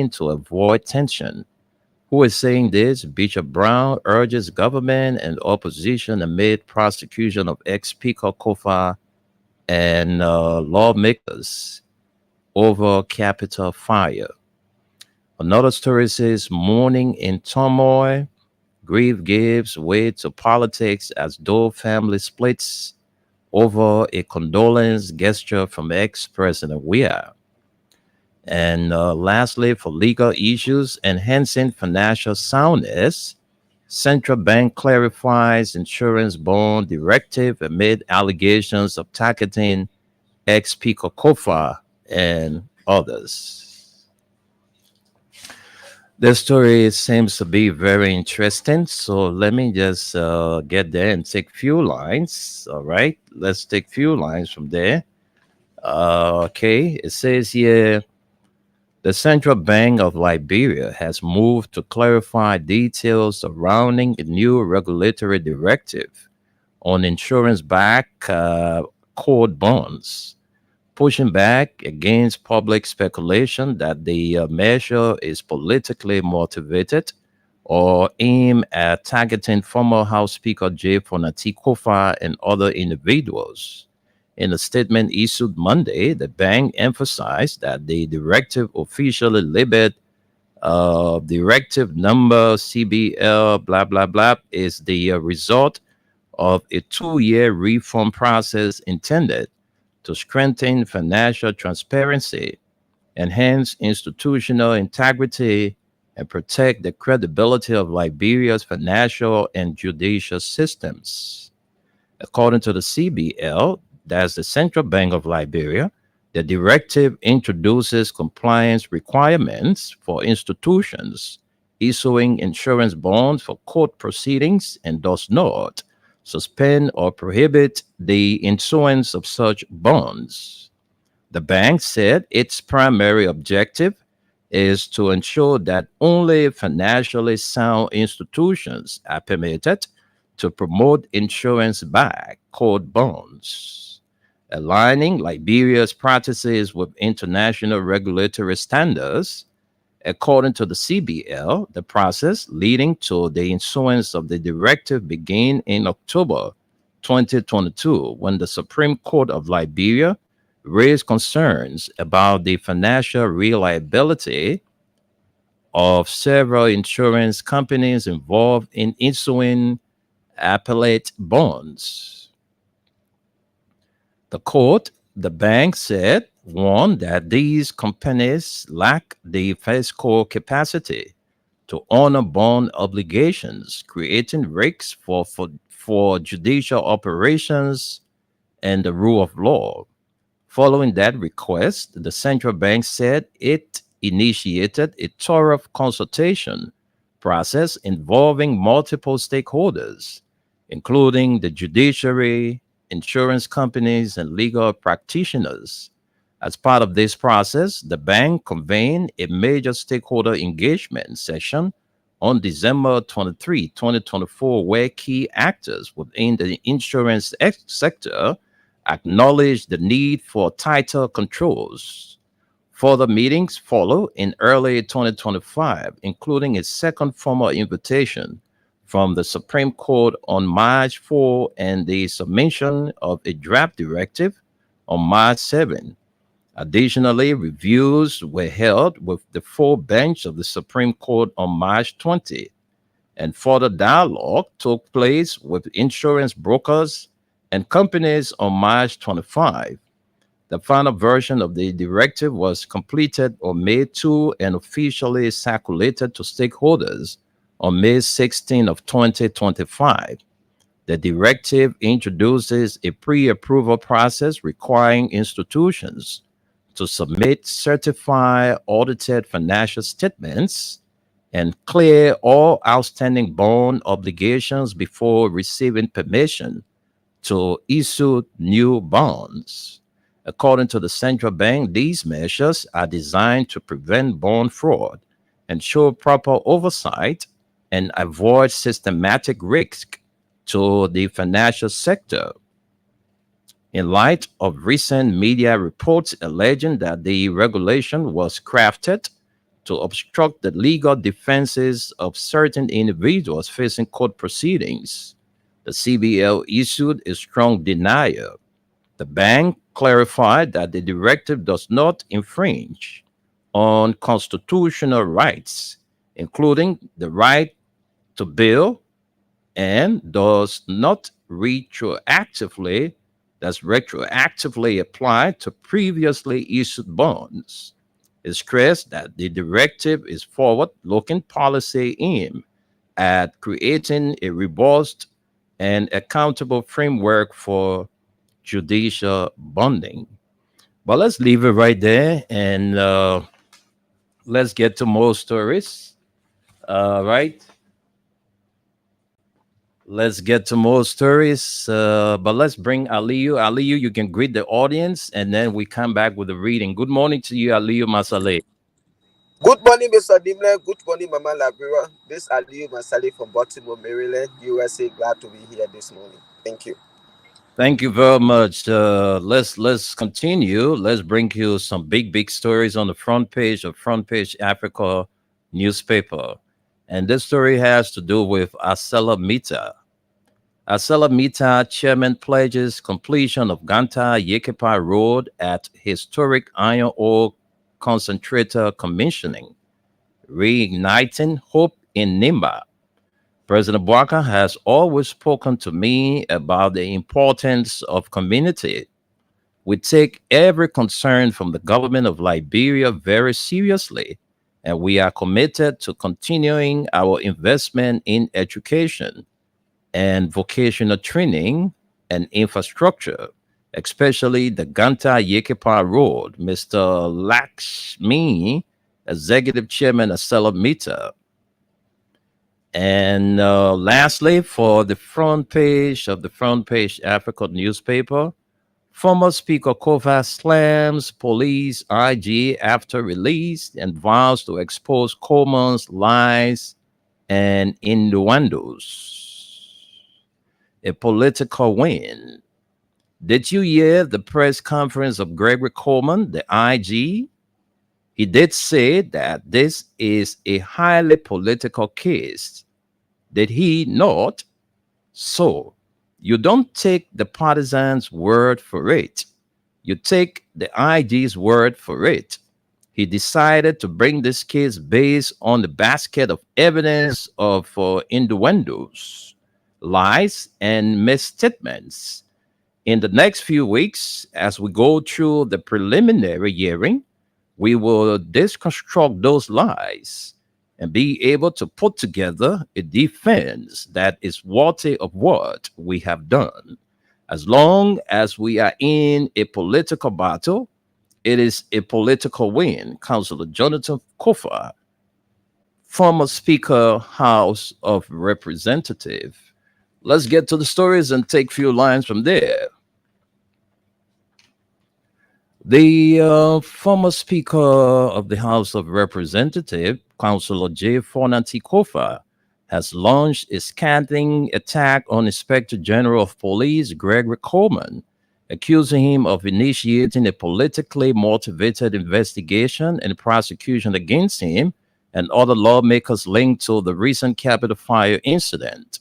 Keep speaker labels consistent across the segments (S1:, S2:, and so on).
S1: to avoid tension. Who is saying this? Bishop Brown urges government and opposition amid prosecution of ex-Speaker Kofa and lawmakers over Capitol fire. Another story says mourning in turmoil, grief gives way to politics as Dole family splits over a condolence gesture from ex-President Weah. And lastly, for legal issues, enhancing financial soundness, central bank clarifies insurance bond directive amid allegations of targeting ex-Speaker Kofa and others. The story seems to be very interesting. So let me just get there and take few lines. All right, let's take few lines from there. Okay, it says here the Central Bank of Liberia has moved to clarify details surrounding a new regulatory directive on insurance-backed court bonds, pushing back against public speculation that the measure is politically motivated or aimed at targeting former House Speaker Jay Fonati Kofa and other individuals. In a statement issued Monday, the bank emphasized that the directive officially labeled directive number CBL blah blah blah is the result of a 2-year reform process intended to strengthen financial transparency, enhance institutional integrity, and protect the credibility of Liberia's financial and judicial systems. According to the CBL, that's the Central Bank of Liberia, the directive introduces compliance requirements for institutions issuing insurance bonds for court proceedings and does not suspend or prohibit the issuance of such bonds. The bank said its primary objective is to ensure that only financially sound institutions are permitted to promote insurance-backed court bonds, aligning Liberia's practices with international regulatory standards. According to the CBL, the process leading to the issuance of the directive began in October 2022 when the Supreme Court of Liberia raised concerns about the financial reliability of several insurance companies involved in issuing appellate bonds. The court, the bank said, warned that these companies lack the fiscal capacity to honor bond obligations, creating risks for judicial operations and the rule of law. Following that request, the central bank said it initiated a thorough consultation process involving multiple stakeholders, including the judiciary, insurance companies, and legal practitioners. As part of this process, the bank convened a major stakeholder engagement session on December 23, 2024, where key actors within the insurance sector acknowledged the need for tighter controls. Further meetings follow in early 2025, including a second formal invitation from the Supreme Court on March 4 and the submission of a draft directive on March 7. Additionally, reviews were held with the full bench of the Supreme Court on March 20, and further dialogue took place with insurance brokers and companies on March 25. The final version of the directive was completed on May 2 and officially circulated to stakeholders on May 16 of 2025. The directive introduces a pre-approval process requiring institutions to submit certified audited financial statements and clear all outstanding bond obligations before receiving permission to issue new bonds. According to the central bank, these measures are designed to prevent bond fraud, ensure proper oversight, and avoid systematic risk to the financial sector. In light of recent media reports alleging that the regulation was crafted to obstruct the legal defenses of certain individuals facing court proceedings. The CBL issued a strong denial. The bank clarified that the directive does not infringe on constitutional rights, including the right to bail, and does not retroactively apply to previously issued bonds. It stressed that the directive is forward-looking policy aimed at creating a robust and accountable framework for judicial bonding. But let's leave it right there and let's get to more stories. Right? Let's get to more stories. But let's bring Aliyu. Aliyu, you can greet the audience and then we come back with the reading. Good morning to you, Aliyu Masale.
S2: Good morning, Mr. Dimle. Good morning, Mama Labira. This is Aliyu Masali from Baltimore, Maryland, USA. Glad to be here this morning. Thank you.
S1: Thank you very much. Let's continue. Let's bring you some big stories on the front page of Front Page Africa newspaper. And this story has to do with ArcelorMittal. ArcelorMittal chairman pledges completion of Ganta Yekepa Road at historic iron ore concentrator commissioning, reigniting hope in Nimba. President Bouaka has always spoken to me about the importance of community. We take every concern from the government of Liberia very seriously, and we are committed to continuing our investment in education and vocational training and infrastructure, especially the Ganta Yekepa Road. Mr. Lakshmi, Executive Chairman of ArcelorMittal. And lastly, for the front page of the Front Page Africa newspaper, former Speaker Kofa slams police IG after release and vows to expose Coleman's lies and innuendos. A political win. Did you hear the press conference of Gregory Coleman, the IG? He did say that this is a highly political case. Did he not? So, you don't take the partisan's word for it. You take the IG's word for it. He decided to bring this case based on the basket of evidence of innuendos, lies, and misstatements. In the next few weeks, as we go through the preliminary hearing, we will deconstruct those lies and be able to put together a defense that is worthy of what we have done. As long as we are in a political battle, it is a political win. Councillor Jonathan Kofa, former Speaker, House of Representatives. Let's get to the stories and take a few lines from there. The former Speaker of the House of Representatives, Councillor J. Fonanti Kofa, has launched a scathing attack on Inspector General of Police Gregory Coleman, accusing him of initiating a politically motivated investigation and prosecution against him and other lawmakers linked to the recent Capitol Fire incident.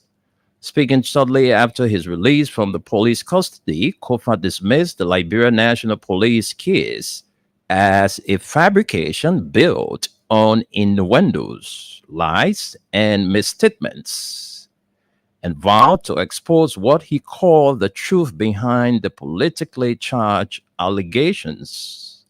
S1: Speaking shortly after his release from the police custody, Kofa dismissed the Liberia National Police case as a fabrication built on innuendos, lies, and misstatements, and vowed to expose what he called the truth behind the politically charged allegations.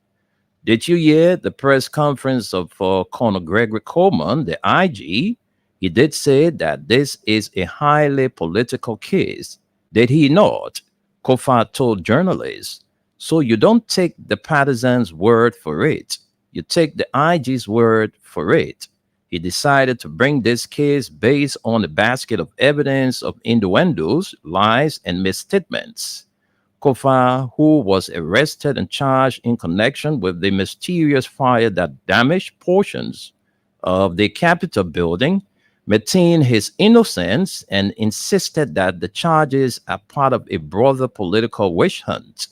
S1: Did you hear the press conference of Colonel Gregory Coleman, the IG? He did say that this is a highly political case. Did he not? Kofa told journalists. So you don't take the partisan's word for it. You take the IG's word for it. He decided to bring this case based on a basket of evidence of innuendos, lies, and misstatements. Kofa, who was arrested and charged in connection with the mysterious fire that damaged portions of the Capitol building, maintained his innocence and insisted that the charges are part of a broader political witch hunt.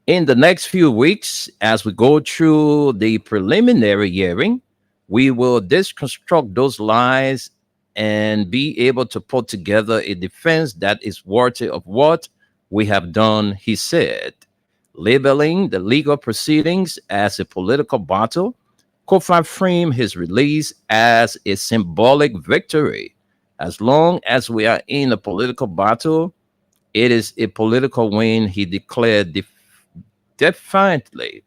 S1: In the next few weeks, as we go through the preliminary hearing, We will deconstruct those lies and be able to put together a defense that is worthy of what we have done, he said. Labeling the legal proceedings as a political battle, Kofi framed his release as a symbolic victory. As long as we are in a political battle, it is a political win, he declared defiantly.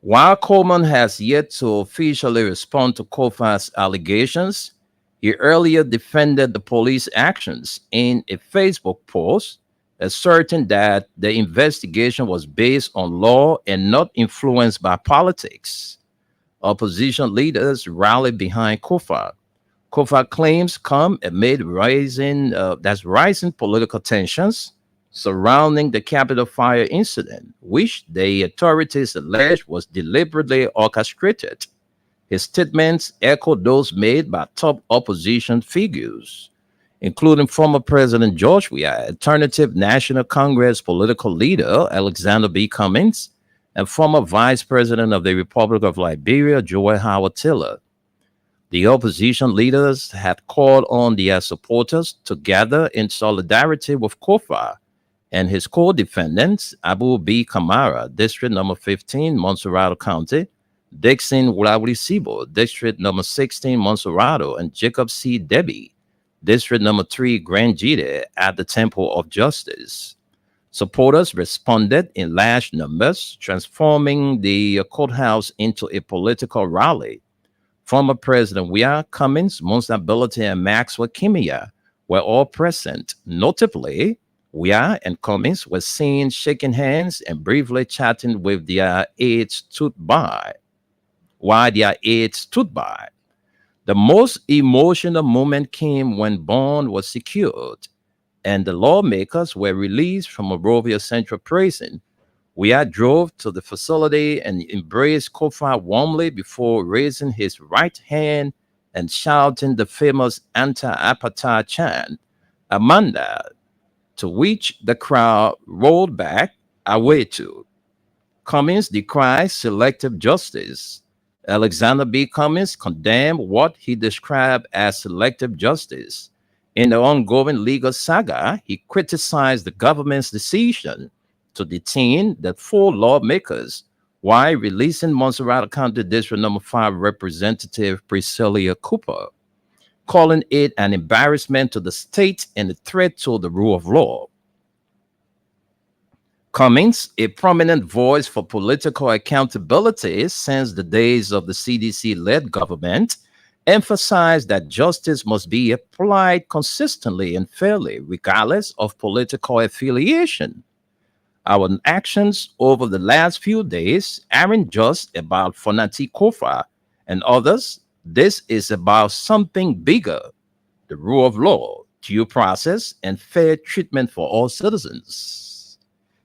S1: While Coleman has yet to officially respond to Kofi's allegations, he earlier defended the police actions in a Facebook post, asserting that the investigation was based on law and not influenced by politics. Opposition leaders rallied behind Kofi. Kofi claims come amid rising political tensions surrounding the Capitol fire incident, which the authorities allege was deliberately orchestrated. His statements echoed those made by top opposition figures, including former President George Weah, alternative National Congress political leader Alexander B. Cummings, and former Vice President of the Republic of Liberia, Joy Howard Taylor. The opposition leaders had called on their supporters to gather in solidarity with Kofi and his co-defendants, Abu B. Kamara, District Number 15, Montserrado County, Dixon Wulawisibo, District Number 16, Montserrado, and Jacob C. Debbie, District Number 3, Grand Jide, at the Temple of Justice. Supporters responded in large numbers, transforming the courthouse into a political rally. Former President Weah, Cummings, Monsability, and Maxwell Kimia were all present. Notably, Weah and Cummings were seen shaking hands and briefly chatting with their aides stood by. While their aides stood by. The most emotional moment came when bond was secured and the lawmakers were released from Monrovia Central Prison. Weah drove to the facility and embraced Kofi warmly before raising his right hand and shouting the famous anti-apartheid chant, Amanda, to which the crowd rolled back away to. Cummings decried selective justice. Alexander B. Cummings condemned what he described as selective justice. In the ongoing legal saga, he criticized the government's decision to detain the 4 lawmakers while releasing Montserrado County District Number 5 Representative Priscilla Cooper, calling it an embarrassment to the state and a threat to the rule of law. Cummings, a prominent voice for political accountability since the days of the CDC-led government, emphasized that justice must be applied consistently and fairly, regardless of political affiliation. Our actions over the last few days aren't just about Fonati Kofi and others. This is about something bigger: the rule of law, due process, and fair treatment for all citizens.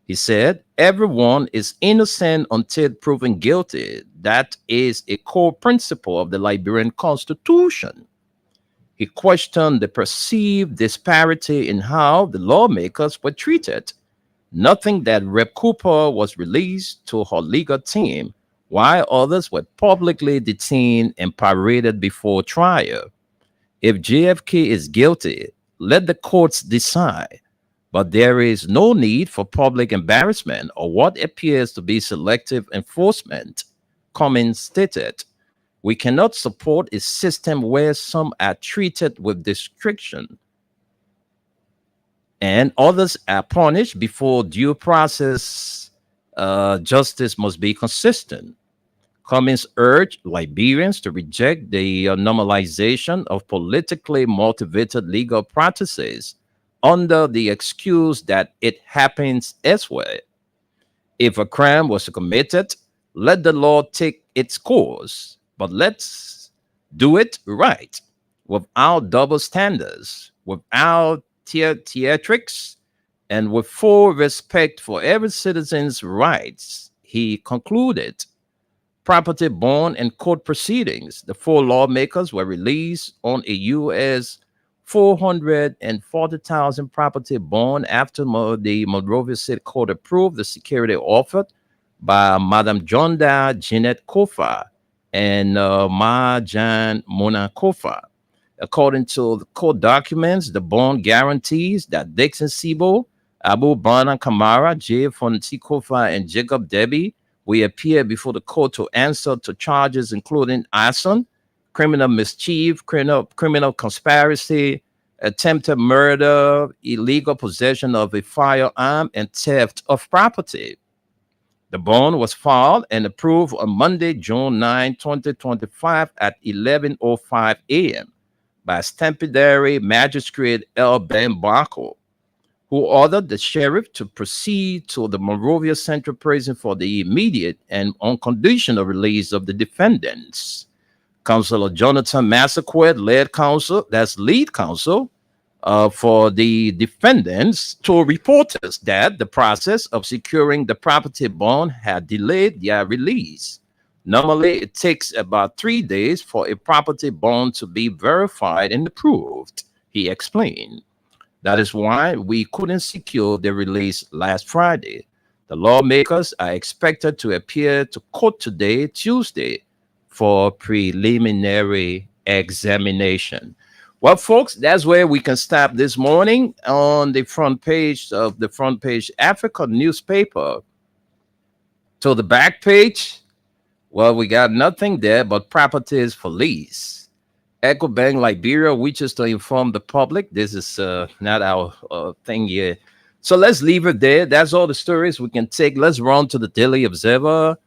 S1: He said, everyone is innocent until proven guilty. That is a core principle of the Liberian Constitution. He questioned the perceived disparity in how the lawmakers were treated, noting that Rep. Cooper was released to her legal team, while others were publicly detained and paraded before trial. If JFK is guilty, let the courts decide. But there is no need for public embarrassment or what appears to be selective enforcement, Cummings stated. We cannot support a system where some are treated with discretion and others are punished before due process. Justice must be consistent. Cummings urged Liberians to reject the normalization of politically motivated legal practices under the excuse that it happens elsewhere. If a crime was committed, let the law take its course, but let's do it right, without double standards, without theatrics, and with full respect for every citizen's rights, he concluded. Property bond and court proceedings. The 4 lawmakers were released on a U.S. $440,000 property bond after the Monrovia City Court approved the security offered by Madam Jonda Jeanette Kofi, and Majan Mona Kofa. According to the court documents, the bond guarantees that Dixon Sibo, Abu Bana Kamara, Jay Fonti Kofa, and Jacob Debbie will appear before the court to answer to charges including arson, criminal mischief, criminal conspiracy, attempted murder, illegal possession of a firearm, and theft of property. The bond was filed and approved on Monday, June 9, 2025 at 11:05 a.m. by Stampedary Magistrate L. Ben Barco, who ordered the sheriff to proceed to the Monrovia Central Prison for the immediate and unconditional release of the defendants. Counselor Jonathan Massaquet lead counsel for the defendants, told reporters that the process of securing the property bond had delayed their release. Normally, it takes about 3 days for a property bond to be verified and approved, he explained. That is why we couldn't secure the release last Friday. The lawmakers are expected to appear to court today, Tuesday, for preliminary examination. Well, folks, that's where we can stop this morning on the front page of the Front Page Africa newspaper. To the back page, well, we got nothing there but properties for lease. EcoBank Liberia wishes to inform the public. This is not our thing here. So let's leave it there. That's all the stories we can take. Let's run to the Daily Observer.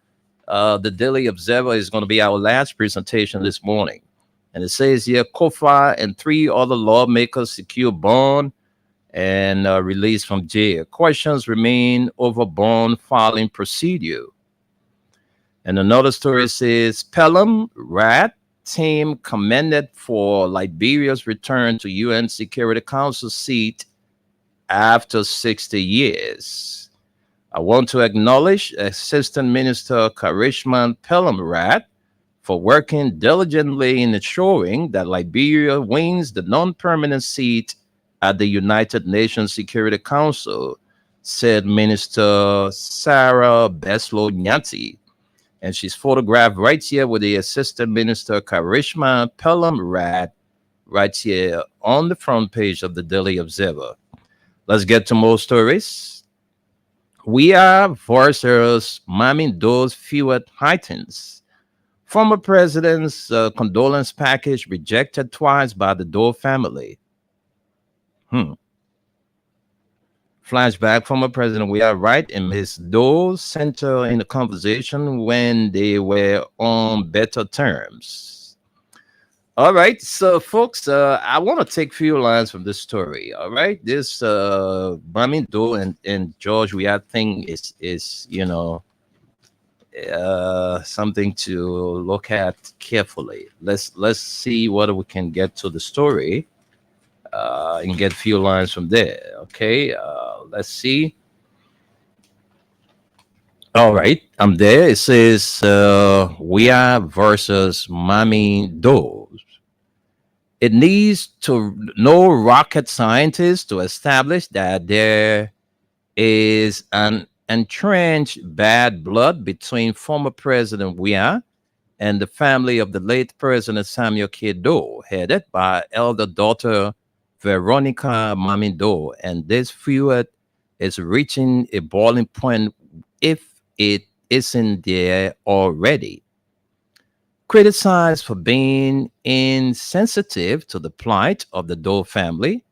S1: The Daily Observer is going to be our last presentation this morning. And it says here, Kofa and 3 other lawmakers secure bond and release from jail. Questions remain over bond filing procedure. And another story says, Pelham Rat team commended for Liberia's return to UN Security Council seat after 60 years. I want to acknowledge Assistant Minister Karishma Pelham Rat for working diligently in ensuring that Liberia wins the non-permanent seat at the United Nations Security Council, said Minister Sarah Beslo Nyanti. And she's photographed right here with the Assistant Minister Karishma Pelham Rat right here on the front page of the Daily Observer. Let's get to more stories. We are versus Mamin Doe's feud heightens. Former president's condolence package rejected twice by the Doe family. Flashback, former president, we are right, and Ms. Doe center in the conversation when they were on better terms. All right, so folks, I want to take a few lines from this story. All right, this Mamin Doe and George Weah thing is something to look at carefully. Let's see whether we can get to the story and get a few lines from there. Okay, let's see. All right, I'm there. It says Weah versus Mamin Doe. It needs to no rocket scientist to establish that there is an entrenched bad blood between former President Weah and the family of the late President Samuel K. Doe, headed by elder daughter Veronica Mamin Doe. And this feud is reaching a boiling point if it isn't there already. Criticized for being insensitive to the plight of the Doe family,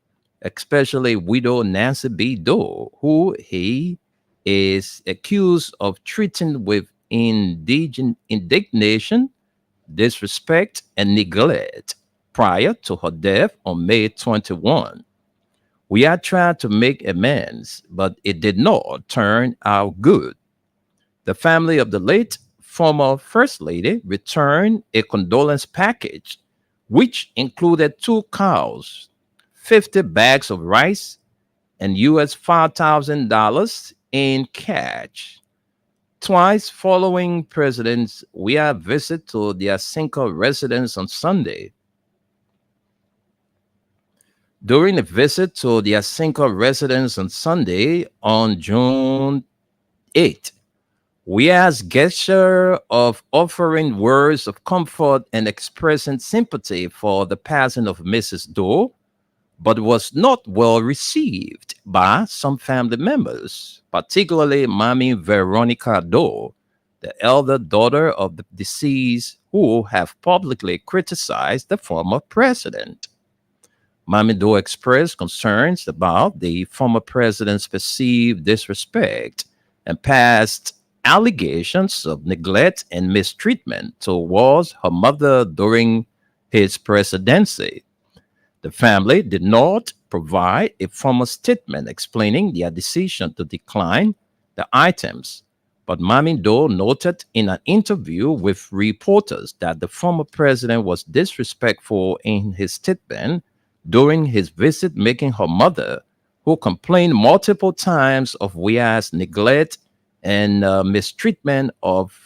S1: especially widow Nancy B. Doe, who he is accused of treating with indignation, disrespect, and neglect prior to her death on May 21. We had tried to make amends, but it did not turn out good. The family of the late former First Lady returned a condolence package, which included 2 cows, 50 bags of rice, and US $5,000 in cash. Twice following President Weah's visit to their Cinco residence on Sunday. During a visit to their Cinco residence on Sunday on June 8, Weah's gesture of offering words of comfort and expressing sympathy for the passing of Mrs. Doe, but was not well received by some family members, particularly Mommy Veronica Doe, the elder daughter of the deceased, who have publicly criticized the former president. Mommy Doe expressed concerns about the former president's perceived disrespect and past allegations of neglect and mistreatment towards her mother during his presidency. The family did not provide a formal statement explaining their decision to decline the items, but Mami Doe noted in an interview with reporters that the former president was disrespectful in his statement during his visit, making her mother, who complained multiple times of Weah's neglect and mistreatment of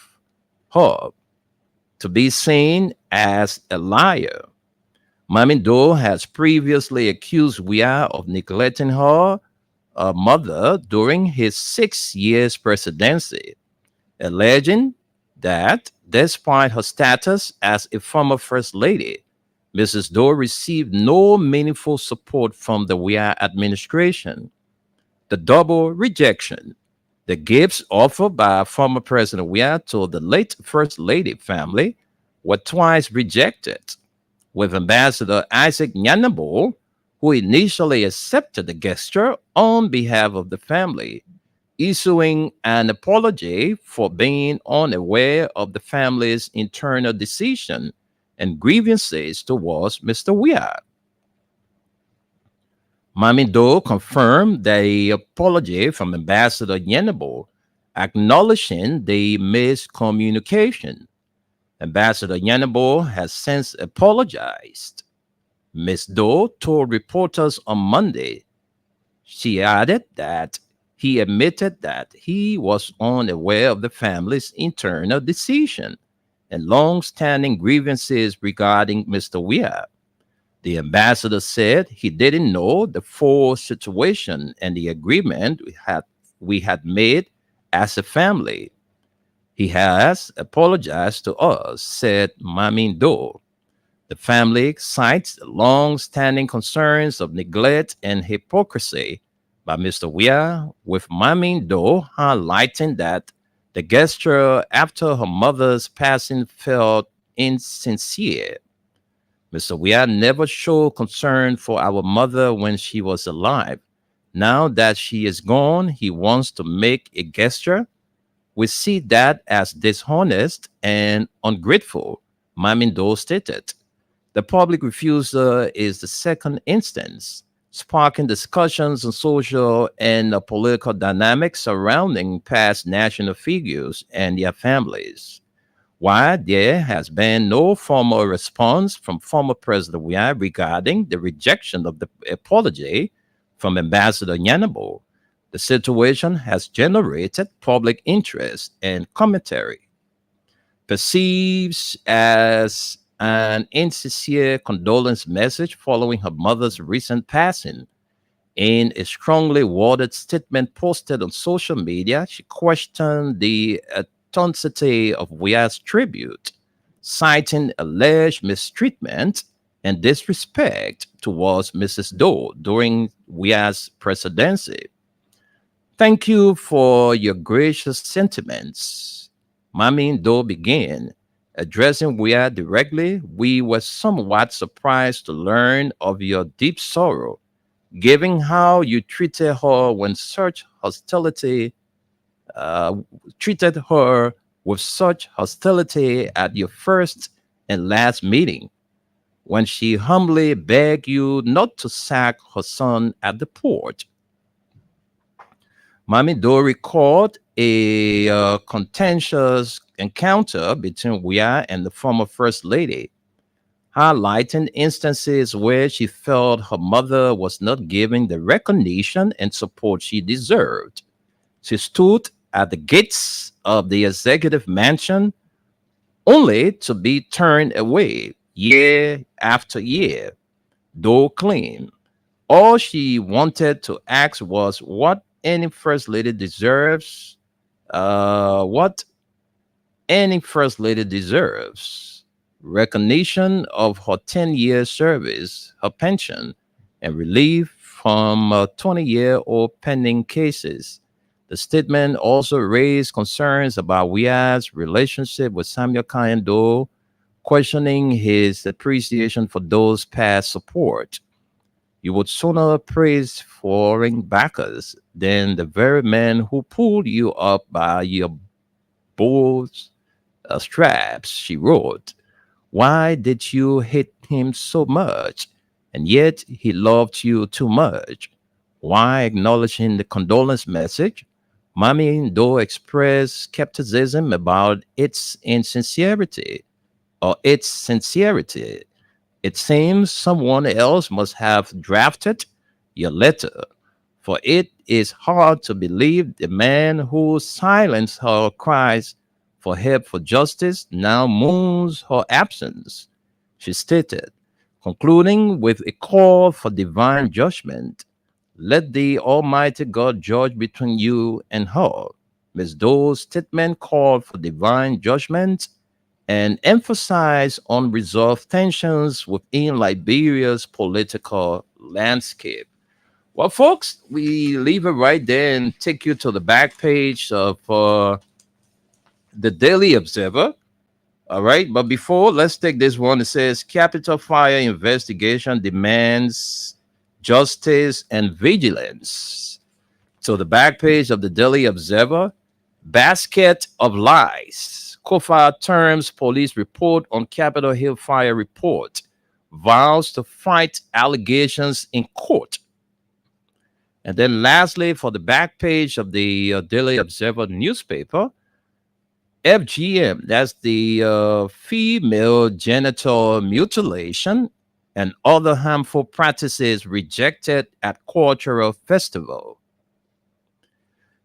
S1: her, to be seen as a liar. Mamindo has previously accused Weah of neglecting her mother during his 6 years presidency, alleging that despite her status as a former first lady, Mrs. Doe received no meaningful support from the Weah administration. The double rejection. The gifts offered by former President Weah to the late First Lady family were twice rejected, with Ambassador Isaac Nyanabo, who initially accepted the gesture on behalf of the family, issuing an apology for being unaware of the family's internal decision and grievances towards Mr. Weah. Mamido confirmed the apology from Ambassador Nyanabo, acknowledging the miscommunication. Ambassador Nyanabo has since apologized. Ms. Doe told reporters on Monday. She added that he admitted that he was unaware of the family's internal decision and long-standing grievances regarding Mr. Weah. The ambassador said he didn't know the full situation and the agreement we had made as a family. He has apologized to us, said Mamin Do. The family cites long-standing concerns of neglect and hypocrisy by Mr. Weah, with Mamin Do highlighting that the gesture after her mother's passing felt insincere. Mr. Weah never showed concern for our mother when she was alive. Now that she is gone, he wants to make a gesture. We see that as dishonest and ungrateful, Mamindo stated. The public refusal is the second instance, sparking discussions on social and political dynamics surrounding past national figures and their families. While there has been no formal response from former President Weah regarding the rejection of the apology from Ambassador Nyanabo, the situation has generated public interest and commentary. Perceived as an insincere condolence message following her mother's recent passing. In a strongly worded statement posted on social media, she questioned the authenticity of Weah's tribute, citing alleged mistreatment and disrespect towards Mrs. Doe during Weah's presidency. Thank you for your gracious sentiments. Mamin Do began. Addressing Weah directly, we were somewhat surprised to learn of your deep sorrow, given how you uh, treated her with such hostility at your first and last meeting, when she humbly begged you not to sack her son at the port. Mami Do recalled a contentious encounter between Weah and the former First Lady, highlighting instances where she felt her mother was not giving the recognition and support she deserved. She stood at the gates of the executive mansion only to be turned away year after year. Doe claimed all she wanted to ask was what any first lady deserves, What any first lady deserves: recognition of her 10-year service, her pension, and relief from 20-year-old pending cases. The statement also raised concerns about Wia's relationship with Samuel Kayando, questioning his appreciation for those past support. You would sooner praise foreign backers than the very men who pulled you up by your balls straps, she wrote. Why did you hate him so much? And yet he loved you too much. Why, acknowledging the condolence message, Mami Do expressed skepticism about its insincerity or its sincerity. It seems someone else must have drafted your letter, for it is hard to believe the man who silenced her cries for help for justice now mourns her absence, she stated, concluding with a call for divine judgment. Let the Almighty God judge between you and her. Ms. Doe's statement called for divine judgment and emphasized unresolved tensions within Liberia's political landscape. Well, folks, we leave it right there and take you to the back page of the Daily Observer. All right. But before, let's take this one. It says Capitol Fire investigation demands justice and vigilance. So, the back page of the Daily Observer, basket of lies. Kofa terms police report on Capitol Hill fire report, vows to fight allegations in court. And then lastly, for the back page of the Daily Observer newspaper, FGM, that's the female genital mutilation and other harmful practices rejected at cultural festival.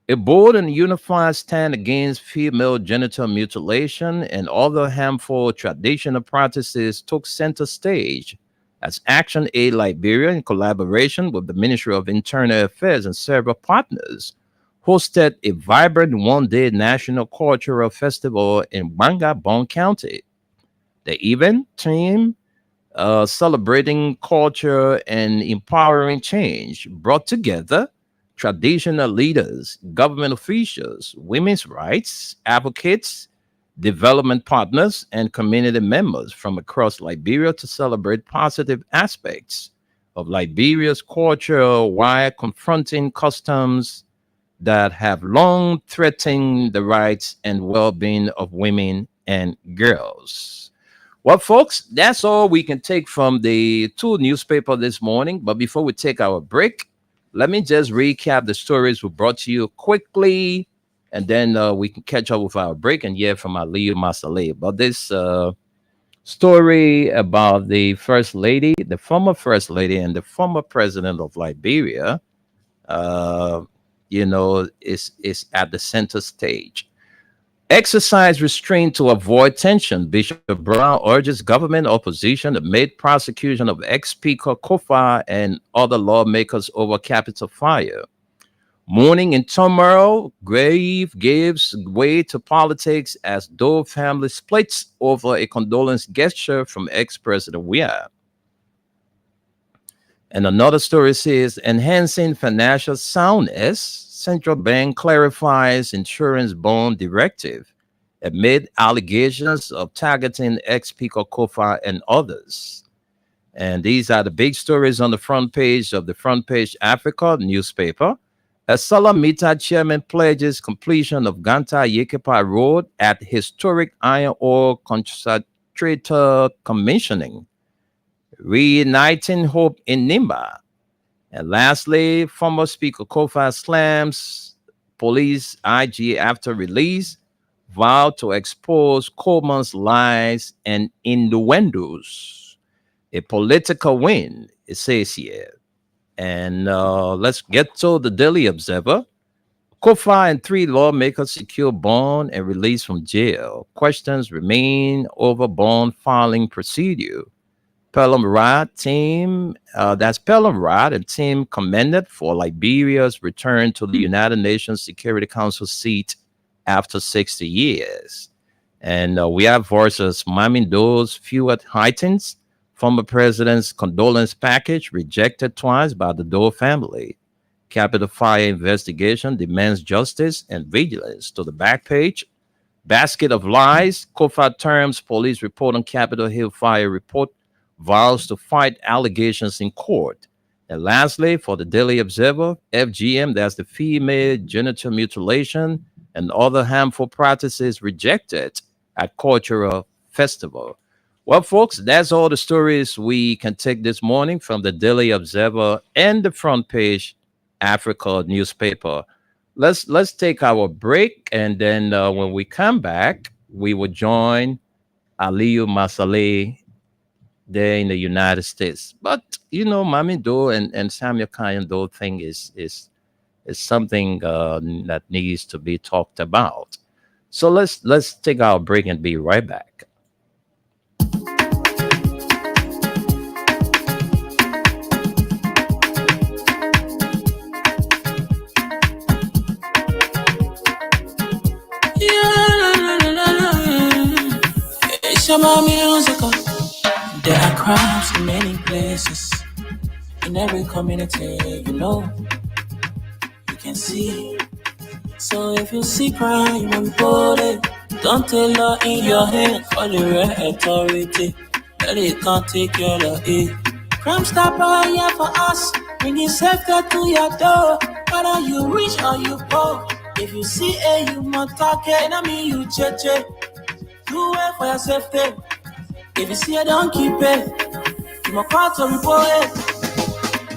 S1: A bold and unified stand against female genital mutilation and other harmful traditional practices took center stage as Action Aid Liberia, in collaboration with the Ministry of Internal Affairs and several partners, hosted a vibrant one-day national cultural festival in Banga, Bon County. The event theme, celebrating culture and empowering change, brought together traditional leaders, government officials, women's rights advocates, development partners, and community members from across Liberia to celebrate positive aspects of Liberia's culture while confronting customs that have long threatened the rights and well being of women and girls. Well, folks, that's all we can take from the two newspaper this morning. But before we take our break, let me just recap the stories we brought to you quickly, and then we can catch up with our break and hear from Aliyu Masale. But this story about the First Lady, the former First Lady, and the former President of Liberia, uh, is at the center stage. Exercise restraint to avoid tension. Bishop Brown urges government opposition amid prosecution of ex-speaker Kofa and other lawmakers over Capitol fire. Mourning and turmoil, grave gives way to politics as Doe family splits over a condolence gesture from ex-President Weah. And another story says enhancing financial soundness, central bank clarifies insurance bond directive amid allegations of targeting ex-speaker Kofa and others. And these are the big stories on the front page of the Front Page Africa newspaper. As Salamita chairman pledges completion of Ganta Yekepa Road at historic iron ore concentrator commissioning, reuniting hope in Nimba. And lastly, former Speaker Kofa slams police IG after release, vowed to expose Coleman's lies and innuendos. A political win, it says here. And let's get to the Daily Observer. Kofa and three lawmakers secure bond and release from jail. Questions remain over bond filing procedure. Pelham Rod team, that's Pelham Rod and team commended for Liberia's return to the United Nations Security Council seat after 60 years. And we have versus Mamindo's few heightens, former president's condolence package rejected twice by the Doe family. Capitol Fire investigation demands justice and vigilance. To the back page, basket of lies. Kofar terms police report on Capitol Hill fire report vows to fight allegations in court. And lastly, for the Daily Observer, FGM, that's the female genital mutilation and other harmful practices rejected at cultural festival. Well, folks, that's all the stories we can take this morning from the Daily Observer and the front page Africa newspaper. Let's take our break, and then when we come back, we will join Aliyu Masale there in the United States. But you know, Mami Do and Samuel Kayan Do thing is something that needs to be talked about. So let's take our break and be right back.
S3: It's about musical. There are crimes in many places, in every community, you can see. So if you see crime, you report it. Don't take law in your hand, call the real authority. That it can't take care of it. Crime Stopper here for us, bringing safety to your door. Whether you rich or you poor, if you see a human target, I mean you check. Do it for your safety. If you see it, don't keep it. You must call to report it.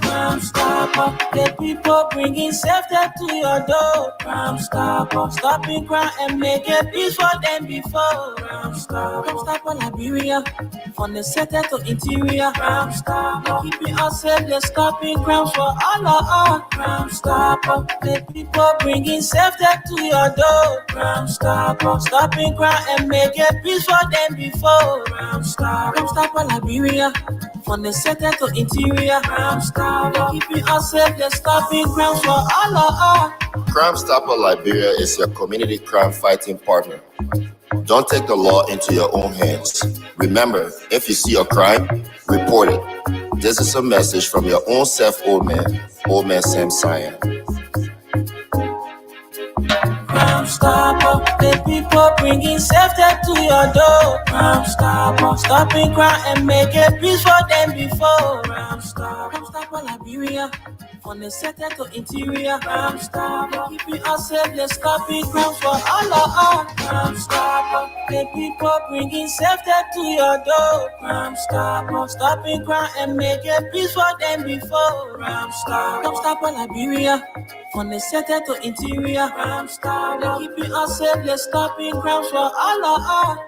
S3: Crime Stopper, the people bringing safety to your door. Crime Stopper, stopping crime and make a peace for them before. Crime Stopper, Liberia, from the center to interior. Crime Stopper, keeping us safe, they're stopping crimes for all of us. Crime Stopper, the people bringing safety to your door. Crime Stopper, stopping crime and make a peace for them before. Crime Stopper, Liberia, from the center to interior. Crime Stopper, keeping us safe, they're stopping crimes for all of us.
S4: Crime Stopper Liberia is your community crime fighting partner. Don't take the law into your own hands. Remember, if you see a crime, report it. This is a message from your own self, Old Man Sam Cyan.
S3: Crime Stopper, the people bringing safety to your door. Crime Stopper, stopping crime and make a peace for them before. Crime Stopper, Liberia, from the center to interior. Crime Stopper, keeping us safe, they're stopping crimes for all of us. Crime Stopper, the people bringing safety to your door. Crime Stopper, stopping crime and make a peace for them before. Crime Stopper, Liberia, from the center to interior. Crime Stopper, keeping us safe, they're stopping crimes for all of us.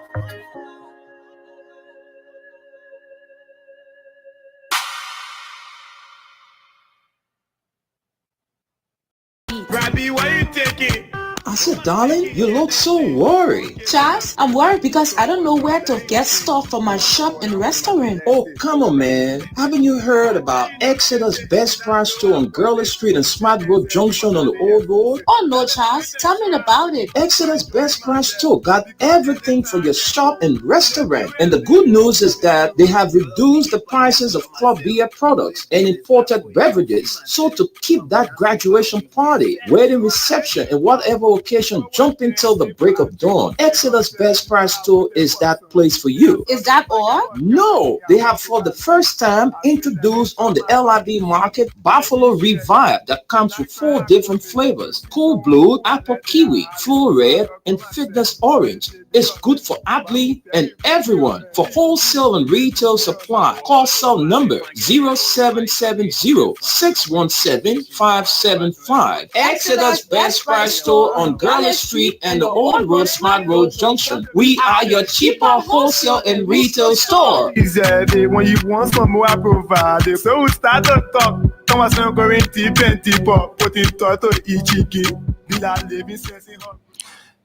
S5: Robbie, why you taking?
S6: I said, darling, you look so worried.
S7: Charles, I'm worried because I don't know where to get stuff for my shop and restaurant.
S6: Oh, come on, man. Haven't you heard about Exeter's Best Price Store on Gurley Street and Smart Road Junction on the Old Road?
S7: Oh, no, Charles. Tell me about it.
S6: Exeter's Best Price Store got everything for your shop and restaurant. And the good news is that they have reduced the prices of club beer products and imported beverages. So to keep that graduation party, wedding reception, and whatever occasion jumping till the break of dawn, Exeter's Best Price Store is that place for you.
S7: Is that all?
S6: No, they have for the first time introduced on the LIB market Buffalo Revive that comes with 4 different flavors: Cool Blue, Apple Kiwi, Full Red, and Fitness Orange. It's good for athlete and everyone. For wholesale and retail supply, call cell number 0770-617-575. Exeter's Best Price Store on Gurley Street and the Old Road Smart Road Junction. We are your cheaper wholesale and retail store.
S5: Easy, when you want some more, I provide it. So we start to talk. Come on, some going to 20 pop, put it to each game. Living sense in her.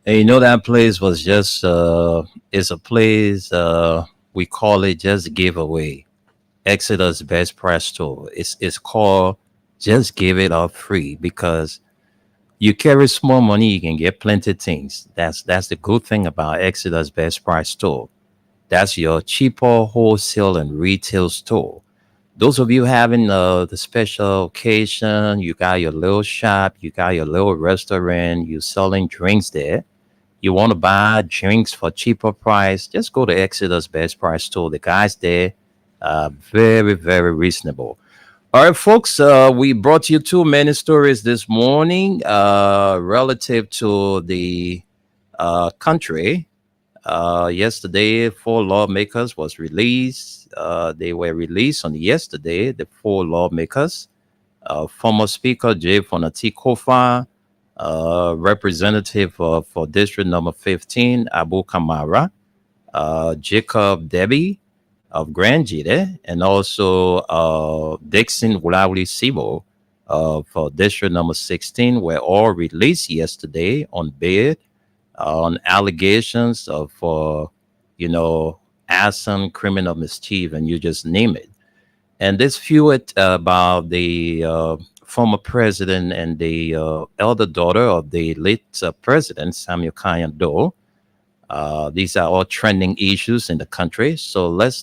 S1: And you know that place was just is a place we call it just giveaway. Exeter's Best Price Store. It's called just give it up free because You carry small money, you can get plenty things. That's the good thing about Exodus Best Price Store. That's your cheaper wholesale and retail store. Those of you having the special occasion, you got your little shop, you got your little restaurant, you selling drinks there. You want to buy drinks for cheaper price, just go to Exodus Best Price Store. The guys there are very, very reasonable. All right, folks, we brought you too many stories this morning relative to the country. Yesterday, four lawmakers was released. They were released on yesterday, the four lawmakers. Former Speaker Jay Fonati Kofa, Representative for District Number 15, Abu Kamara, Jacob Debbie of Grand Jide, and also Dixon Wulauli Sibo for District Number 16 were all released yesterday on bail on allegations of, arson, criminal mischief, and you just name it. And this fueled about the former president and the elder daughter of the late president, Samuel Kayan Doe. These are all trending issues in the country. So let's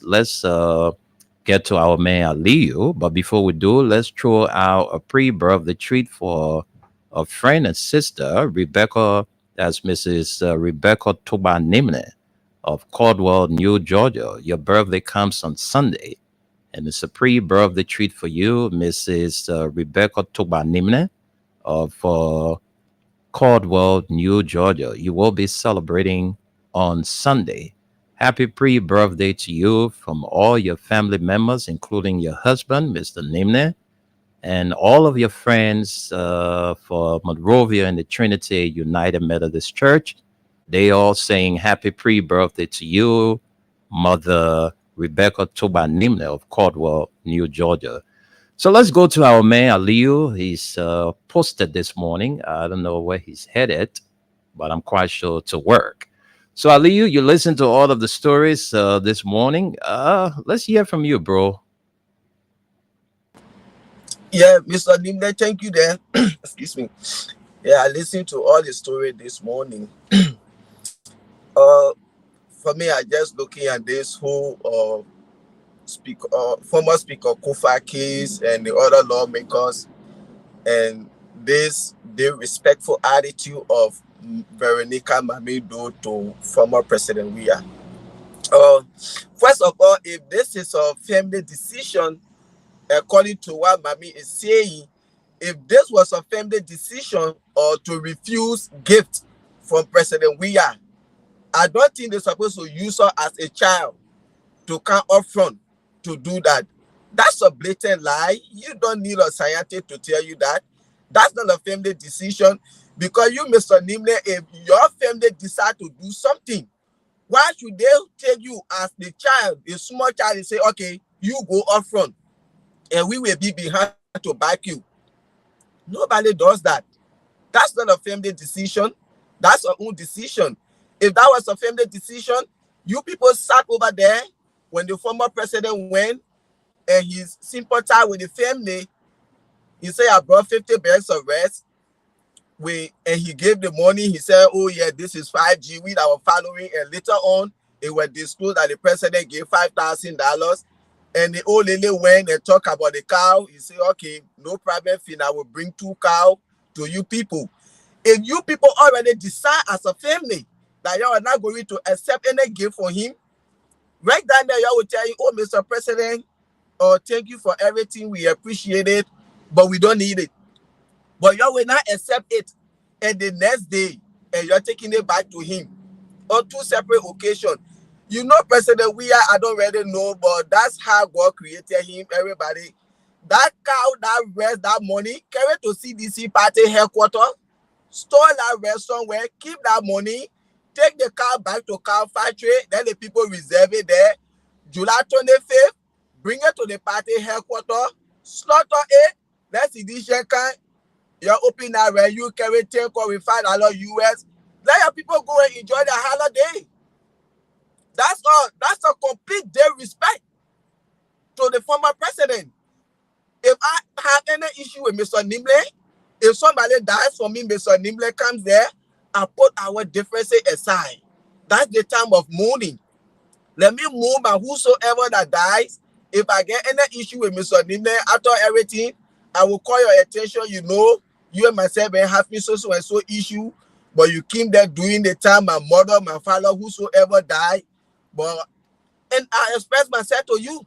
S1: get to our man Aliyu. But before we do, let's throw out a pre-birthday treat for a friend and sister, Rebecca. That's Mrs. Rebecca Toba Nimne of Caldwell, New Georgia. Your birthday comes on Sunday, and it's a pre-birthday treat for you, Mrs. Rebecca Toba Nimne of Caldwell, New Georgia. You will be celebrating on Sunday. Happy pre-birthday to you from all your family members, including your husband, Mr. Nimne, and all of your friends for Monrovia and the Trinity United Methodist Church. They all saying happy pre-birthday to you, Mother Rebecca Toba Nimne of Caldwell, New Georgia. So let's go to our man Aliyu. He's posted this morning. I don't know where he's headed, but I'm quite sure to work. So Aliyu, you listened to all of the stories this morning. Let's hear from you, bro.
S2: Yeah, Mr. Nimle, thank you there. Excuse me. Yeah, I listened to all the story this morning. For me, I just looking at this whole former Speaker Kofa case and the other lawmakers, and the respectful attitude of Veronica Mamido to former President Weah. First of all, if this is a family decision, according to what Mami is saying, if this was a family decision or to refuse gift from President Weah, I don't think they're supposed to use her as a child to come up front to do that. That's a blatant lie. You don't need a scientist to tell you that. That's not a family decision, because you, Mr. Nimle, if your family decide to do something, why should they take you as the child, the small child, and say, okay, you go up front and we will be behind to back you? Nobody does that. That's not a family decision. That's our own decision. If that was a family decision, you people sat over there when the former president went and he sympathized with the family. He said, I brought 50 bags of rice. And he gave the money. He said, oh yeah, this is 5G with our following. And later on, it was disclosed that the president gave $5,000. And the old lady went and talked about the cow. He said, okay, no problem, Finn, I will bring 2 cows to you people. If you people already decide as a family that you are not going to accept any gift for him, right down there, you will tell you, oh, Mr. President, thank you for everything. We appreciate it, but we don't need it. But you will not accept it. And the next day, and you're taking it back to him on 2 separate occasions. You know, President Weah, I don't really know, but that's how God created him, everybody. That cow, that rest, that money, carry to CDC party headquarters, store that rest somewhere, keep that money, take the cow back to cow factory, then the people reserve it there. July 25th, bring it to the party headquarters, slaughter it, let's see this can. You're open that where you carry 10 with $5 US. Let your people go and enjoy their holiday. That's all. That's a complete disrespect to the former president. If I have any issue with Mr. Nimle, If somebody dies for me, Mr. Nimble comes there, I put our differences aside. That's the time of mourning. Let me mourn by whosoever that dies. If I get any issue with Mr. Nimble after everything, I will call your attention. You know, you and myself may have me so and so issue, but you keep there doing the time my mother, my father, whosoever died. But and I express myself to you.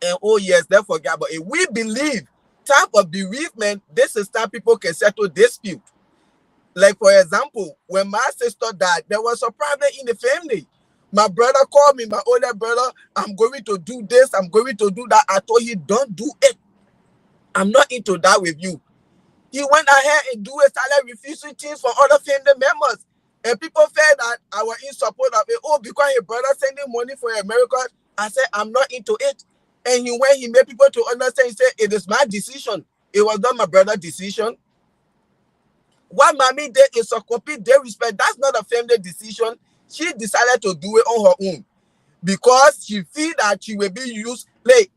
S2: And oh yes, don't forget. But if we believe time of bereavement, this is time people can settle dispute. Like for example, when my sister died, there was a problem in the family. My brother called me, my older brother, I'm going to do this, I'm going to do that. I told him, don't do it. I'm not into that with you. He went ahead and started refusing things from other family members. And people felt that I was in support of it. Oh, because his brother sending money for America. I said, I'm not into it. And he made people to understand, he said, it is my decision. It was not my brother's decision. What mommy did is a complete disrespect. That's not a family decision. She decided to do it on her own because she feel that she will be used. Like,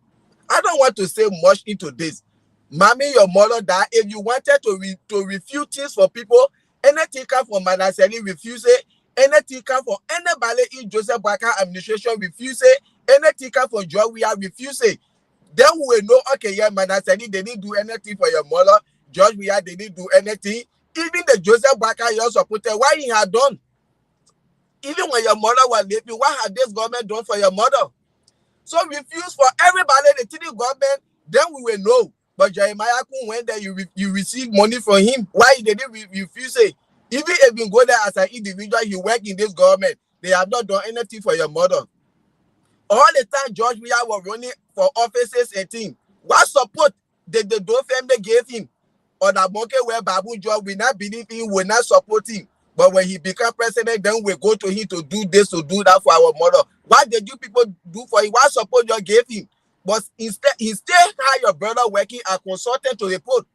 S2: I don't want to say much into this. Mommy, your mother died. If you wanted to refuse things for people, anything come from Manaseli, refuse it. Anything come from anybody in Joseph Boakai administration, refuse it. Anything come from George Weah, refuse it. Then we will know, okay, yeah, Manaseli, they didn't do anything for your mother. George Weah, they didn't do anything. Even the Joseph Boakai you also put there, why he had done? Even when your mother was living, what had this government done for your mother? So refuse for everybody, the TD government, then we will know. But Jeremiah Kun went there, you receive money from him. Why they didn't refuse it? Even if you go there as an individual, you work in this government, they have not done anything for your mother. All the time George Weah was running for offices and things. What support did the Doe family gave him? Or the market where Babu George will not believe him, will not support him. But when he become president, then we go to him to do this, to do that for our mother. What did you people do for him? What support you gave him? But instead, he still had your brother working as consultant to report.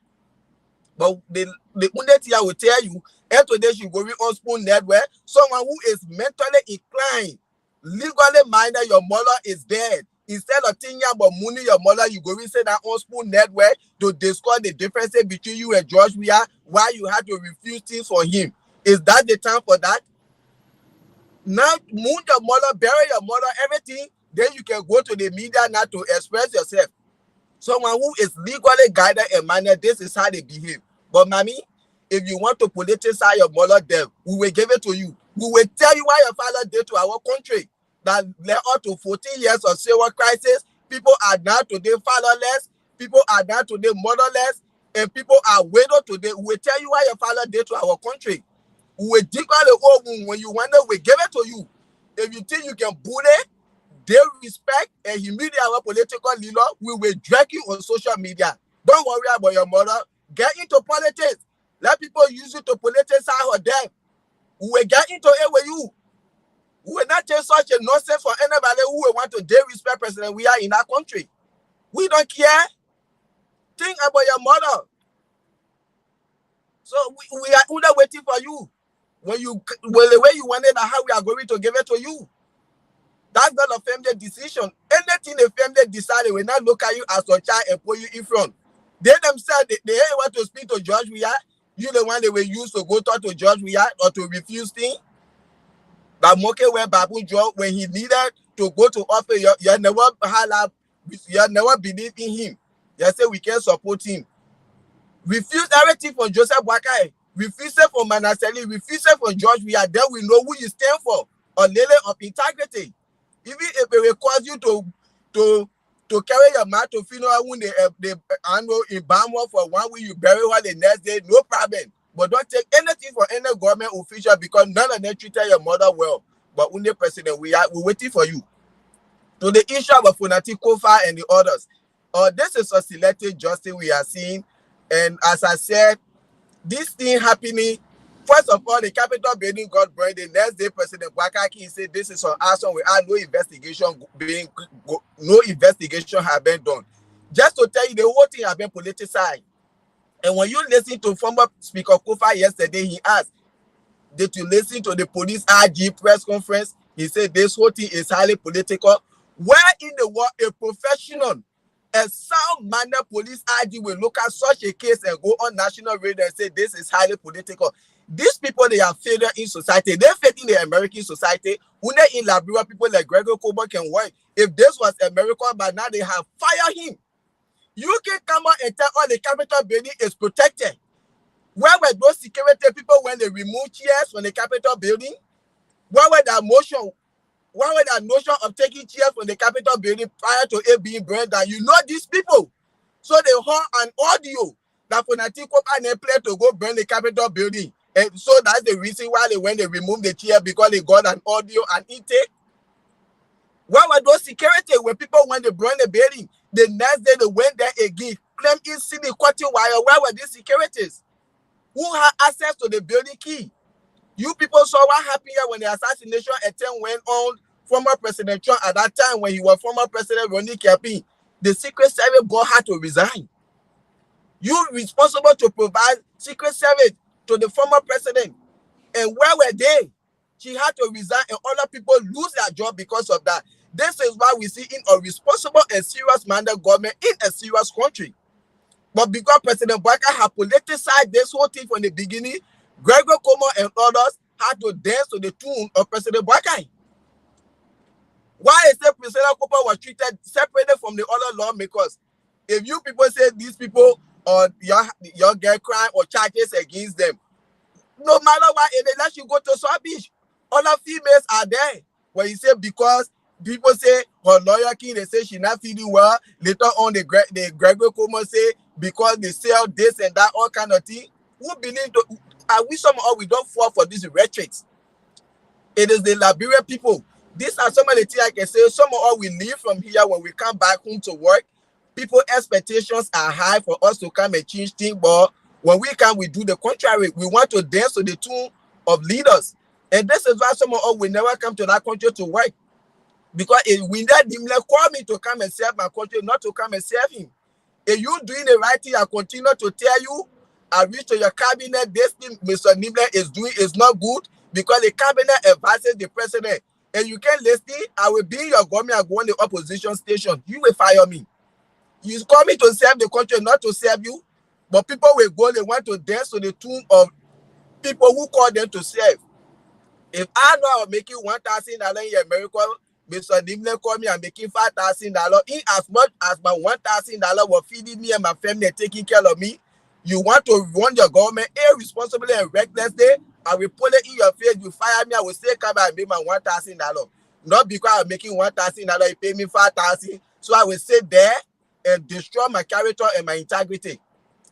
S2: But the Undetia will tell you, and today she going on Spoon Network, someone who is mentally inclined, legally minded, your mother is dead. Instead of thinking about money, your mother, you go and say that on Spoon Network to discuss the differences between you and George Weah, why you had to refuse things for him. Is that the time for that? Now, moon your mother, bury your mother, everything, then you can go to the media now to express yourself. Someone who is legally guided and managed, this is how they behave. But mommy, if you want to politicize your mother, then we will give it to you. We will tell you what your father did to our country. That led up to 14 years of civil crisis. People are now today fatherless. People are now today motherless. And people are widowed today. We will tell you what your father did to our country. We will dig out the old wound. When you wonder, we give it to you. If you think you can bully, they respect and humiliate our political leader, we will drag you on social media. Don't worry about your mother. Get into politics. Let people use it to politicize her death. We will get into it with you. We will not take such a nonsense for anybody who will want to disrespect President we are in our country. We don't care. Think about your mother. So we are under waiting for you. When the way you wanted, how we are going to give it to you. That's not a family decision. Anything the family decided will not look at you as a child and put you in front. They themselves, they want to speak to George Weah. You the one they will use to go talk to George Weah or to refuse things. But Moke where Babu George, when he needed to go to office, you never believe in him. You say we can support him. Refuse everything from Joseph Boakai. Refuse it from Manaseli. Refuse it from George Weah. Then we know who you stand for. A lady of integrity. Even if it requires you to carry your mat to funeral when they annual in Bamwa for 1 week, you bury her the next day, no problem. But don't take anything from any government official because none of them treated your mother well. But when the president, we're waiting for you. To the issue of Funati Kofa and the others. This is a selective justice we are seeing. And as I said, this thing happening. First of all, the Capitol building got burned. The next day, President Boakai said this is an action without no investigation have been done. Just to tell you, the whole thing has been politicized. And when you listen to former Speaker Kofa yesterday, he asked, did you listen to the police RG press conference? He said this whole thing is highly political. Where in the world a professional A sound-minded police IG will look at such a case and go on national radio and say this is highly political. These people, they are failure in society. They're failing the American society. When they in Liberia, people like Gregor Coburn can work. If this was America, by now they have fired him. You can come out and tell all the Capitol building is protected. Where were those security people when they removed chairs from the Capitol building? Where were that motion? Why was that notion of taking chairs from the Capitol building prior to it being burned down? You know these people. So they heard an audio that Fonati Kopa and they play to go burn the Capitol building. And so that's the reason why they removed the chair, because they got an audio and intake. Where were those security when people, when they burned the building, the next day they went there again, claim in city cutting wire? Where were these securities? Who had access to the building key? You people saw what happened here when the assassination attempt went on former President Trump at that time when he was former President Ronnie Kepi. The Secret Service board had to resign. You responsible to provide Secret Service to the former president. And where were they? She had to resign and other people lose their job because of that. This is why we see in a responsible and serious-minded government in a serious country. But because President Baka had politicized this whole thing from the beginning, Gregor Como and others had to dance to the tune of President Baka. Why is it President Cooper was treated separated from the other lawmakers? If you people say these people or your get crime or charges against them, no matter what, if they let you go to South Beach, other females are there. When you say because people say her lawyer king, they say she's not feeling well. Later on, the Gregor Como say because they sell this and that, all kind of thing. Who believe? Are we somehow we don't fall for these rhetoric? It is the Liberian people. These are some of the things I can say. Some of us we leave from here when we come back home to work. People expectations are high for us to come and change things, but when we come, we do the contrary. We want to dance to the tune of leaders, and this is why some of us will never come to that country to work, because if we let him call me to come and serve my country, not to come and serve him. If you doing the right thing, I continue to tell you. I reach to your cabinet. This thing Mr. Nimble is doing is not good because the cabinet advises the president. And you can't listen, I will be in your government and go on the opposition station. You will fire me. You call me to serve the country, not to serve you. But people will go, they want to dance to the tune of people who call them to serve. If I know I'm making $1,000 in America, Mr. Nimble call me, I'm making $5,000. In as much as my $1,000 was feeding me and my family and taking care of me, you want to run your government irresponsibly and recklessly, I will put it in your face, you fire me, I will still come back and pay my $1,000. Not because I'm making $1,000, you pay me $5,000. So I will sit there and destroy my character and my integrity.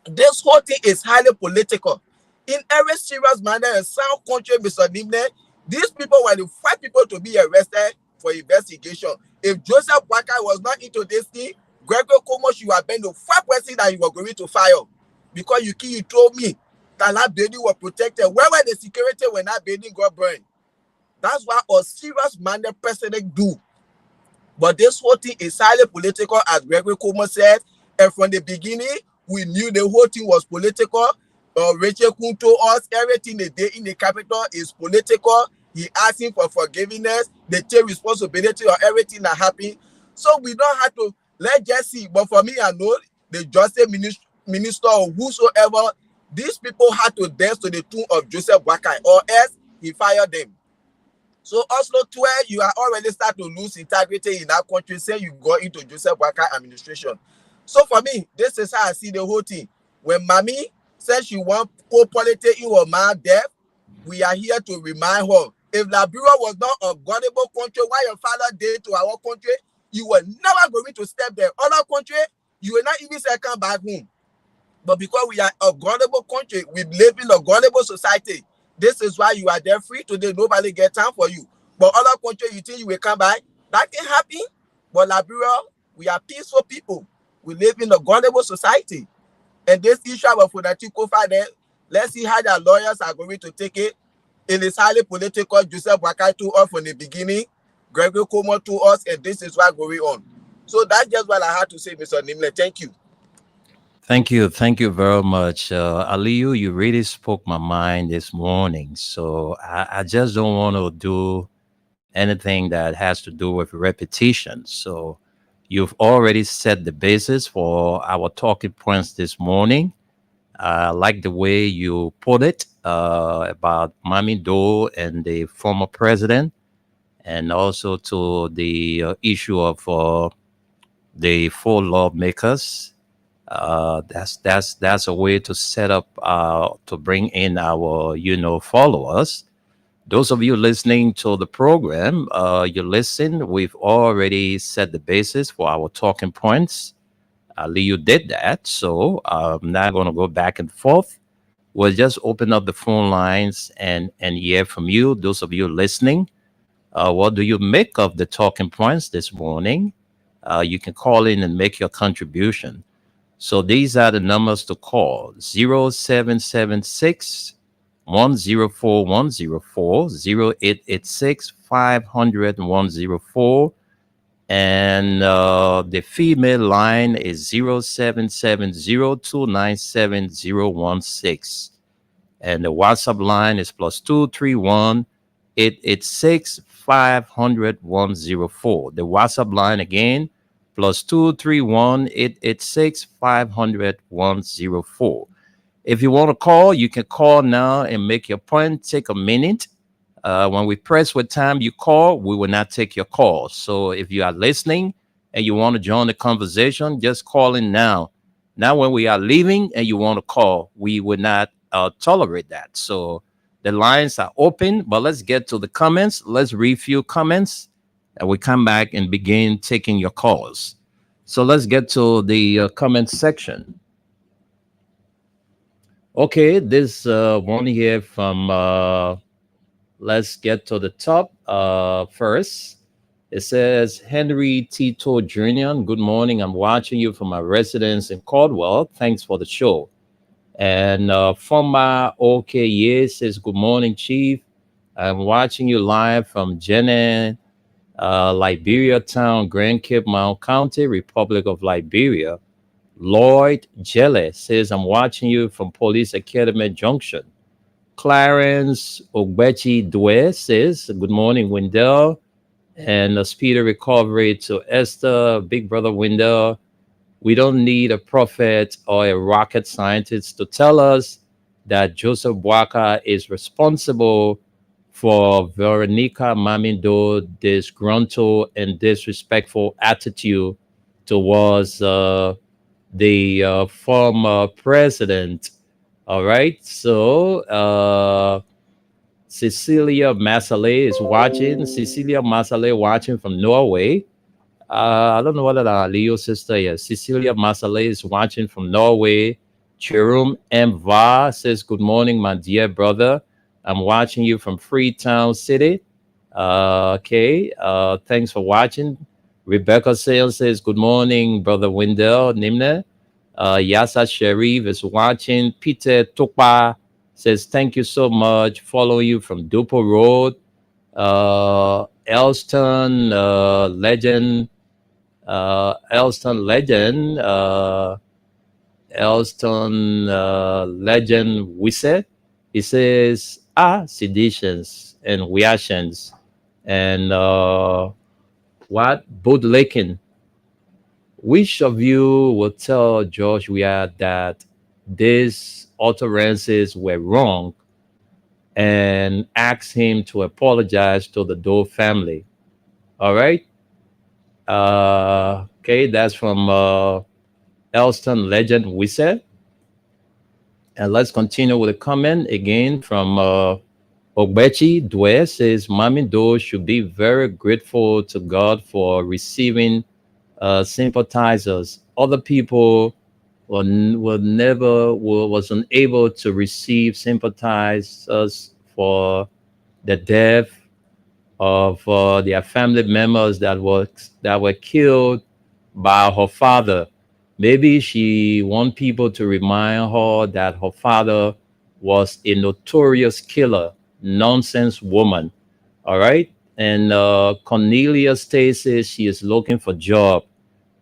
S2: This whole thing is highly political. In every serious manner and sound country, Mr. Nimble, these people were the first people to be arrested for investigation. If Joseph Waka was not into this thing, Gregor Como should have been the first person that you were going to fire. Because you told me that building was protected. Where were the security when that building got burned? That's what a serious-minded president do. But this whole thing is highly political, as Gregory Como said. And from the beginning, we knew the whole thing was political. Rachel Kun told us everything they did in the capital is political. He asking for forgiveness. They take responsibility of everything that happened. So we don't have to let just see. But for me, I know the justice minister or whosoever, these people had to dance to the tune of Joseph Boakai, or else he fired them. So Oslo 12, you are already start to lose integrity in that country, say you go into Joseph Boakai administration. So for me, this is how I see the whole thing. When Mami says she want co-politics in her man death, we are here to remind her. If Liberia was not a godable country, what your father did to our country, you were never going to step there. Other country, you will not even say come back home. But because we are a godable country, we live in a godable society. This is why you are there free today. Nobody get time for you. But other country, you think you will come back? That can happen. But Liberia, we are peaceful people. We live in a godable society. And this issue of Fonati Kofa there, let's see how the lawyers are going to take it. It is highly political. Joseph Boakai to us from the beginning. Gregory Como to us, and this is what's going on. So that's just what I had to say, Mr. Nimble. Thank you.
S1: Thank you very much. Aliyu, you really spoke my mind this morning. So I just don't want to do anything that has to do with repetition. So You've already set the basis for our talking points this morning. I like the way you put it about Mami Do and the former president, and also to the issue of the four lawmakers. That's a way to set up to bring in our followers. Those of you listening to the program, you listen. We've already set the basis for our talking points. Leo did that, so I'm not going to go back and forth. We'll just open up the phone lines and hear from you. Those of you listening, what do you make of the talking points this morning? You can call in and make your contribution. So these are the numbers to call: 0776 104 104, 0886 500 104. And the female line is 0770297016. And the WhatsApp line is +231 886 500 104. The WhatsApp line again, +231 886 500 104. If you want to call, you can call now and make your point. Take a minute. When we press what time you call, we will not take your call. So if you are listening and you want to join the conversation, just call in now. Now, when we are leaving and you want to call, we would not tolerate that. So the lines are open, but let's get to the comments. Let's read few comments and we come back and begin taking your calls. So let's get to the comment section. Okay, this one here from... let's get to the top first. It says, Henry Tito Jr., good morning. I'm watching you from my residence in Caldwell. Thanks for the show. And Foma OKye says, good morning, Chief. I'm watching you live from Jenin, Liberia Town, Grand Cape Mount County, Republic of Liberia. Lloyd Jelle says, I'm watching you from Police Academy Junction. Clarence Ogbechi Dwe says, good morning, Wendell, and a speedy recovery to Esther, Big Brother Wendell. We don't need a prophet or a rocket scientist to tell us that Joseph Boakai is responsible for Veronica Mamido's disgruntled and disrespectful attitude towards the former president. All right, so Cecilia Masale is watching. Cecilia Masale watching from Norway. I don't know whether that Leo's sister is. Cecilia Masale is watching from Norway. Jerome M. Va says, good morning, my dear brother. I'm watching you from Freetown City. Okay, thanks for watching. Rebecca Sales says, good morning, brother Wendell Nimne. Yasa Sharif is watching. Peter Tukpa says, thank you so much. Follow you from Dupo Road. Elston Legend. Elston Legend. Elston Legend Wisse. He says, seditions and reactions. And what? Bootlicking. Which of you will tell George Weah that these utterances were wrong and ask him to apologize to the Doe family? All right. Okay, that's from Elston Legend Wisse. And let's continue with a comment again from Ogbechi Dwe says, Mami Do should be very grateful to God for receiving sympathizers. Other people wasn't able to receive sympathizers for the death of their family members that were killed by her father. Maybe she wants people to remind her that her father was a notorious killer, nonsense woman. All right. And Cornelia Stacy, she is looking for job.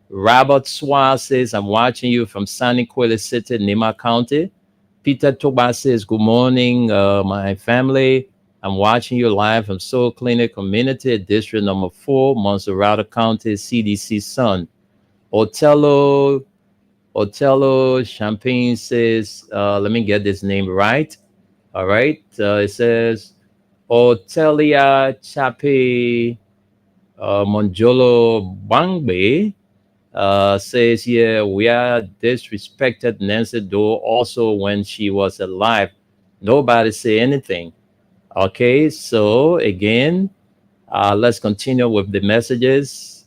S1: Robert Swa says, I'm watching you from San Nicolas City, Nima County. Peter Toba says, good morning, my family. I'm watching you live from Soul Clinic Community District number 4, Monserrate County, CDC Sun. Otello Champagne says, let me get this name right. All right. It says Otelia Chape Monjolo Bangbe says, yeah, we are disrespected Nancy Doe also when she was alive. Nobody say anything. Okay. So again, let's continue with the messages.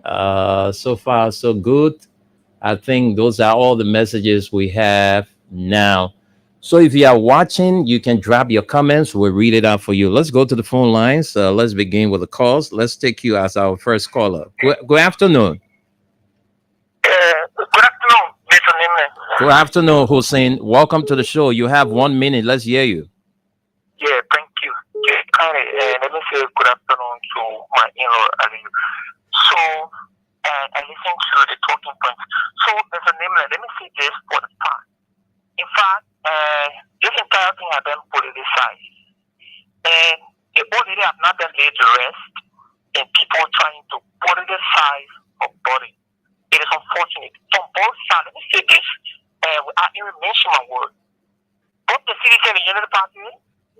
S1: So far, so good. I think those are all the messages we have now. So if you are watching, you can drop your comments. We'll read it out for you. Let's go to the phone lines. Let's begin with the calls. Let's take you as our first caller. Good afternoon.
S8: Good afternoon, Mr. Nimne.
S1: Good afternoon, Hussein. Welcome to the show. You have 1 minute. Let's hear you.
S8: Yeah, thank you. Yeah, kindly, let me say good afternoon to my in-law, Ali. So, I listened to the talking points. So, Mr. Nimne, let me say this for the start. In fact, this entire thing has been politicized. And the old lady have not been laid to rest in people trying to politicize her body. It is unfortunate. From both sides, let me say this, without even mentioning my word. Both the CDC and the Unity Party,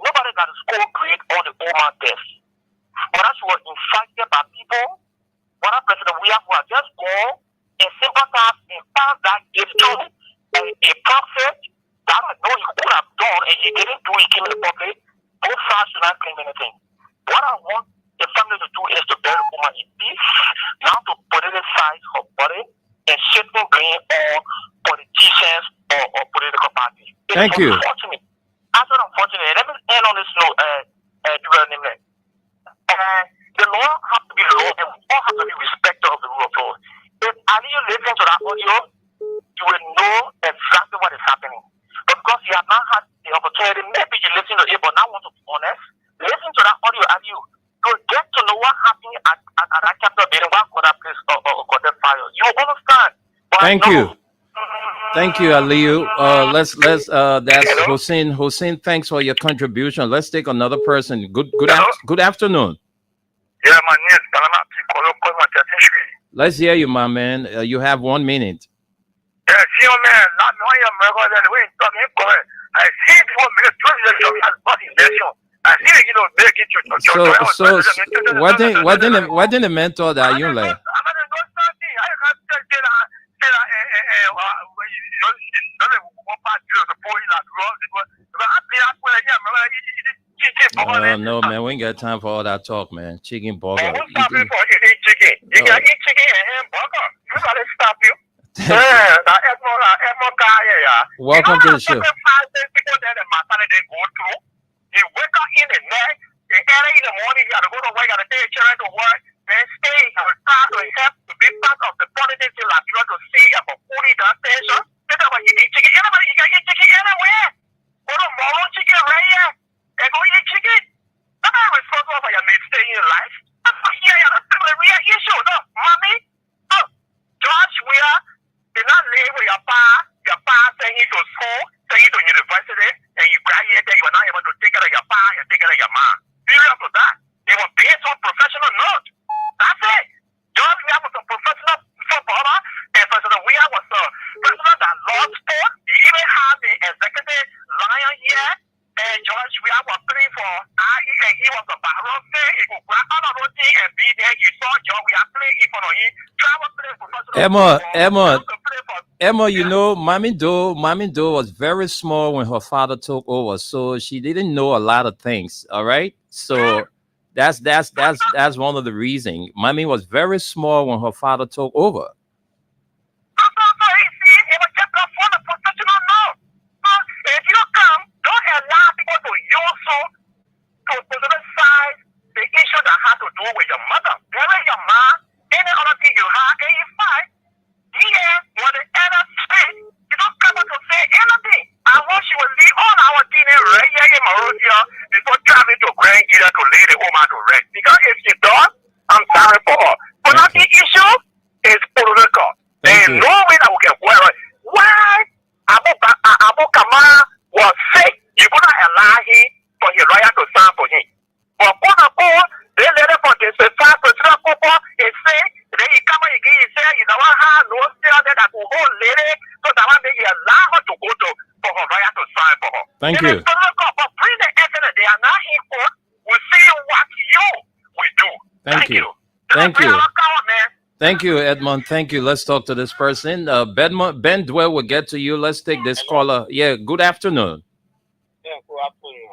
S8: nobody got a score grade on the Omar death. But as were incited by people, what our President we have who are just gone and sympathize and pass that gift to a prophet that I know he could have done and he didn't do it, came in the public. Both sides should not claim anything. What I want the family to do is to bury the woman in peace, not to politicize her body and shifting blame on politicians or political parties.
S1: Thank you.
S8: Unfortunate. That's what unfortunate. Let me end on this note, the law has to be the law and we all have to be respectful of the rule of law. If Ali you listen to that audio, you will know exactly what is happening. But because you have not had the opportunity, maybe you listen to it but not want to be honest, listen to that audio and you will get to know what happened at that capital building, what could that place or could that fire. You will understand. But
S1: Thank you. Thank you, Aliyu. That's
S8: Hello?
S1: Hussein, thanks for your contribution. Let's take another person. Good afternoon.
S8: Yeah, my name is Palama Pico.
S1: Let's hear you, my man. You have 1 minute.
S8: Yeah, see, man, not knowing America, the way it's talking, I see people make a election. I see, make it to
S1: What didn't the mentor that you like? No, man, we ain't got time for all that talk, man. Chicken burger.
S8: You can eat chicken and hamburger. You gotta stop you.
S1: Welcome to the show.
S8: People that they go through. You wake up in the night, early in the morning, you gotta go to work, you gotta take your children to work, then stay and start to help to be part of the politics you like, you got to see about putting that station. Think about eating chicken. Anybody, you can eat chicken anywhere. Go to Moro chicken right here and go eat chicken. Nobody responsible for your mistake in life. Yeah, that's the real issue. No, mommy, George, we are not live with your pa send you to school, send you to university, and you graduate, you were not able to take care of your pa and take care of your mom. Period of that. They were based on professional note. That's it. George Weah was a professional footballer, and President Weah was a president that loved sport. He even had the executive lion here, and George Weah was playing for IE, and he was a baron fan. He could grab all of those things and be there. He saw George Weah play in front of him. Travel play professional
S1: Emma, you know, Mommy Doe was very small when her father took over, so she didn't know a lot of things. All right, so that's one of the reasons. Mommy was very small when her father took over.
S8: If you come, don't allow people to use you to politicize the issue that has to do with your mother. Bury your mom, any other thing you have, and you fight. Yeah, when the elder speak, you don't come out to say anything. I want you to leave all our dinner right here in Mauritius before traveling to Grand Gita to lay the woman to rest. Because if she does, I'm sorry for her. But not the issue is political. There is no way that we can wear it. Why Abu Kamal was sick, you couldn't allow him for his lawyer to sign for him. But they let him for the 5% and say, then he come and he want her no still there that will hold lady, so that one may allow her to go to for her lawyer to sign for her.
S1: Thank
S8: If
S1: you.
S8: it's but bring the evidence, they are not in court. We'll see what you will do.
S1: Thank you. Thank you. Thank you, Edmond. Thank you. Let's talk to this person. Ben Dwell will get to you. Let's take this caller. Yeah, good afternoon.
S9: Yeah, good afternoon.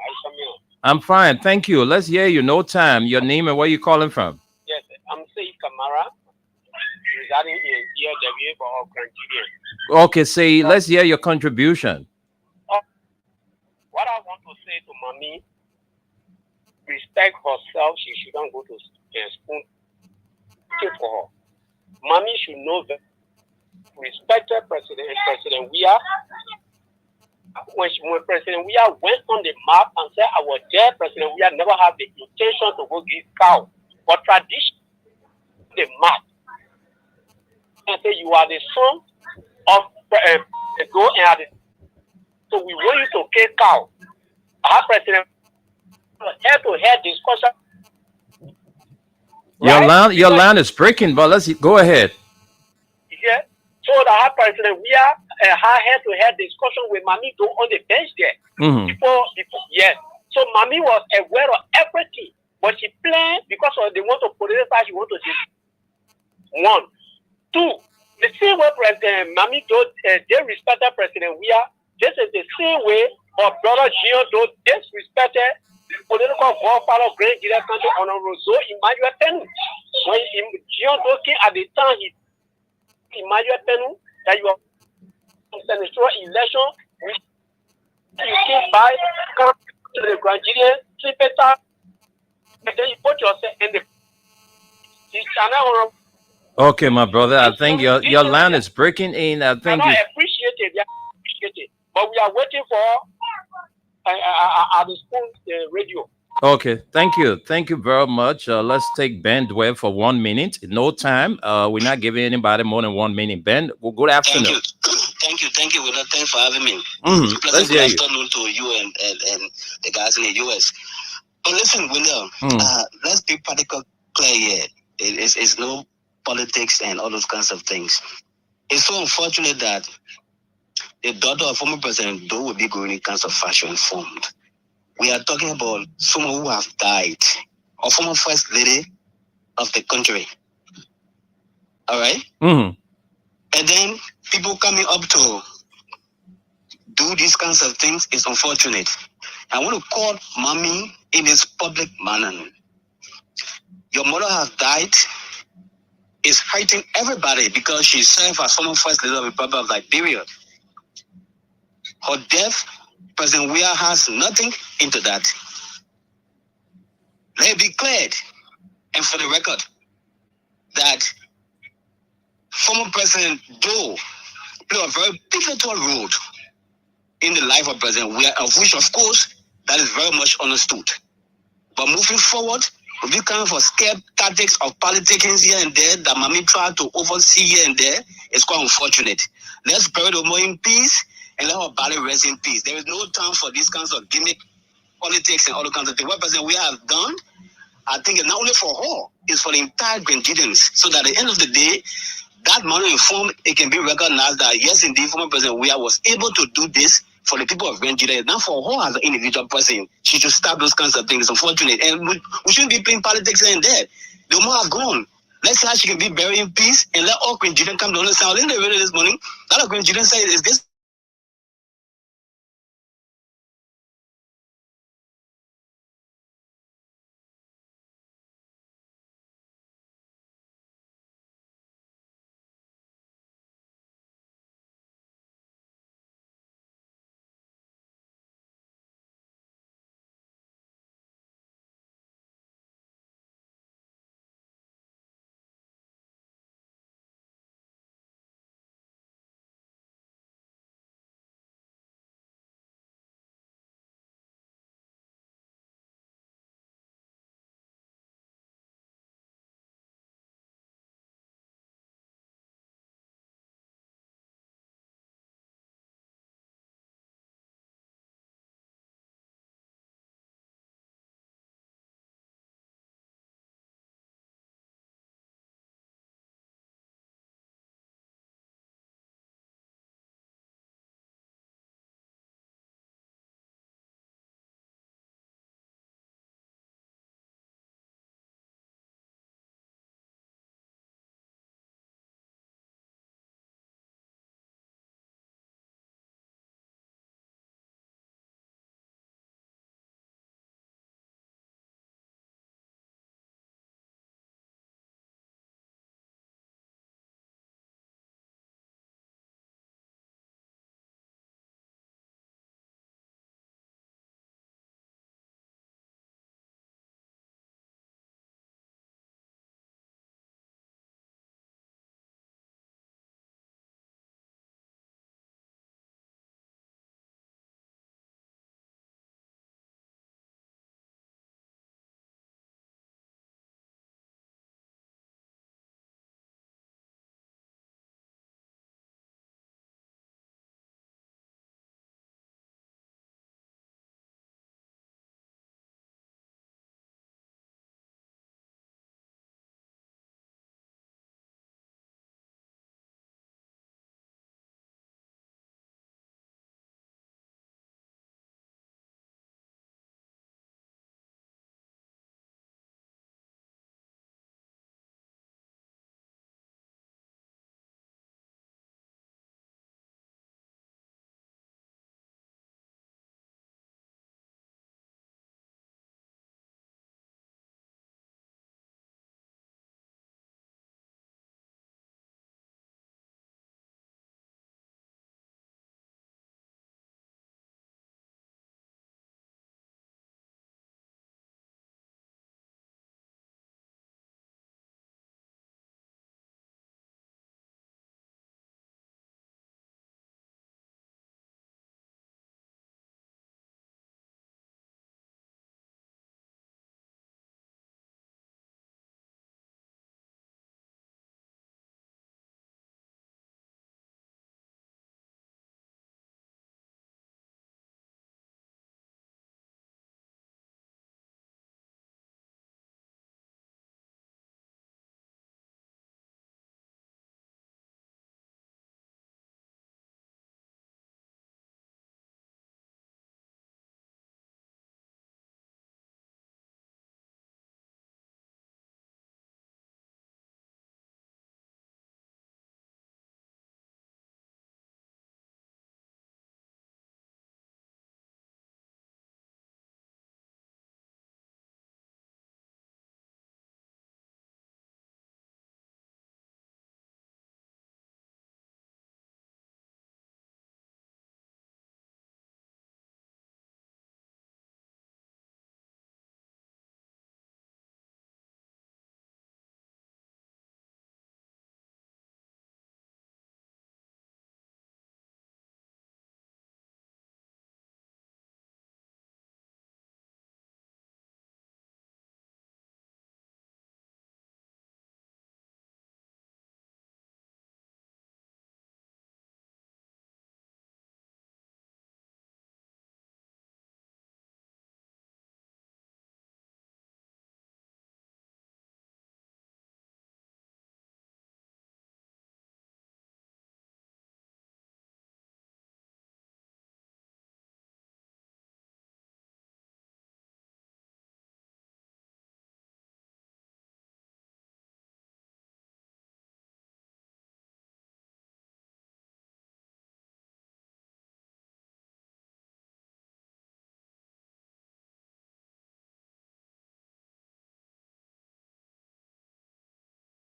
S1: I'm fine. Thank you. Let's hear you. No time. Your name and where you calling from?
S9: Yes, I'm Said Kamara, residing in ELW for Nigeria.
S1: Okay, say, let's hear your contribution.
S9: What I want to say to Mommy, respect herself. She shouldn't go to spoon for her. Mommy should know that respected President Weah. When President Weah went on the map and said, "Our dear President Weah never had the intention to go give cow," but tradition, the map, and say you are the son of the go and so we want you to kill cow. Our President head-to-head discussion.
S1: Your line is breaking, but let's go ahead.
S9: Yeah. So the President Weah had head-to-head discussion with Mami Do on the bench there.
S1: Mm-hmm.
S9: Before, yes. So Mami was aware of everything, but she planned because they want to politicize. She want to do 1, 2. The same way President Mami Do disrespected President Weah. This is the same way our brother Gio Do disrespected the political godfather of Great Nigeria country Honorable Zoe Emmanuel Penu. When Gio Do came at the time, he Emmanuel Penu that you are senatorial election, which you came by, come to the Nigerian Tripeta, and then you put yourself in the channel.
S1: Okay, my brother. I think your line is breaking in. I think
S9: I appreciate it. Yeah, appreciate it. But we are waiting for the school radio.
S1: Okay, thank you very much. Let's take Ben Dwell for 1 minute. No time. We're not giving anybody more than 1 minute. Ben, well, good afternoon.
S10: Thank you, Willow. Thanks for having me.
S1: Mm-hmm.
S10: Pleasant good afternoon to you and the guys in the US. But listen, Willow, let's be particularly clear here. It's no politics and all those kinds of things. It's so unfortunate that the daughter of former President Doe will be going in kinds of fashion informed. We are talking about someone who have died, or former first lady of the country. All right?
S1: Mm-hmm.
S10: And then people coming up to do these kinds of things is unfortunate. I want to call Mommy in this public manner. Your mother has died. It's hurting everybody because she served as former first lady of the Republic of Liberia. Her death, President Weah has nothing into that. Let it be cleared, and for the record, that former President Doe played a very pivotal role in the life of President Weah, of which, of course, that is very much understood. But moving forward, with this kind of scared tactics of politicians here and there that Mommy tried to oversee here and there, it's quite unfortunate. Let's bury the more in peace and let our body rest in peace. There is no time for these kinds of gimmick politics and all the kinds of things. What President Weah has done, I think it's not only for her, it's for the entire Nigerians. So that at the end of the day, that money informed, it can be recognized that yes, indeed, former President Weah was able to do this for the people of Nigeria. Not for her as an individual person. She should stop those kinds of things. It's unfortunate. And we shouldn't be playing politics here and there. The woman have gone. Let's see how she can be buried in peace and let all Nigerians come to understand. In the radio this morning, a lot of Nigerians say is this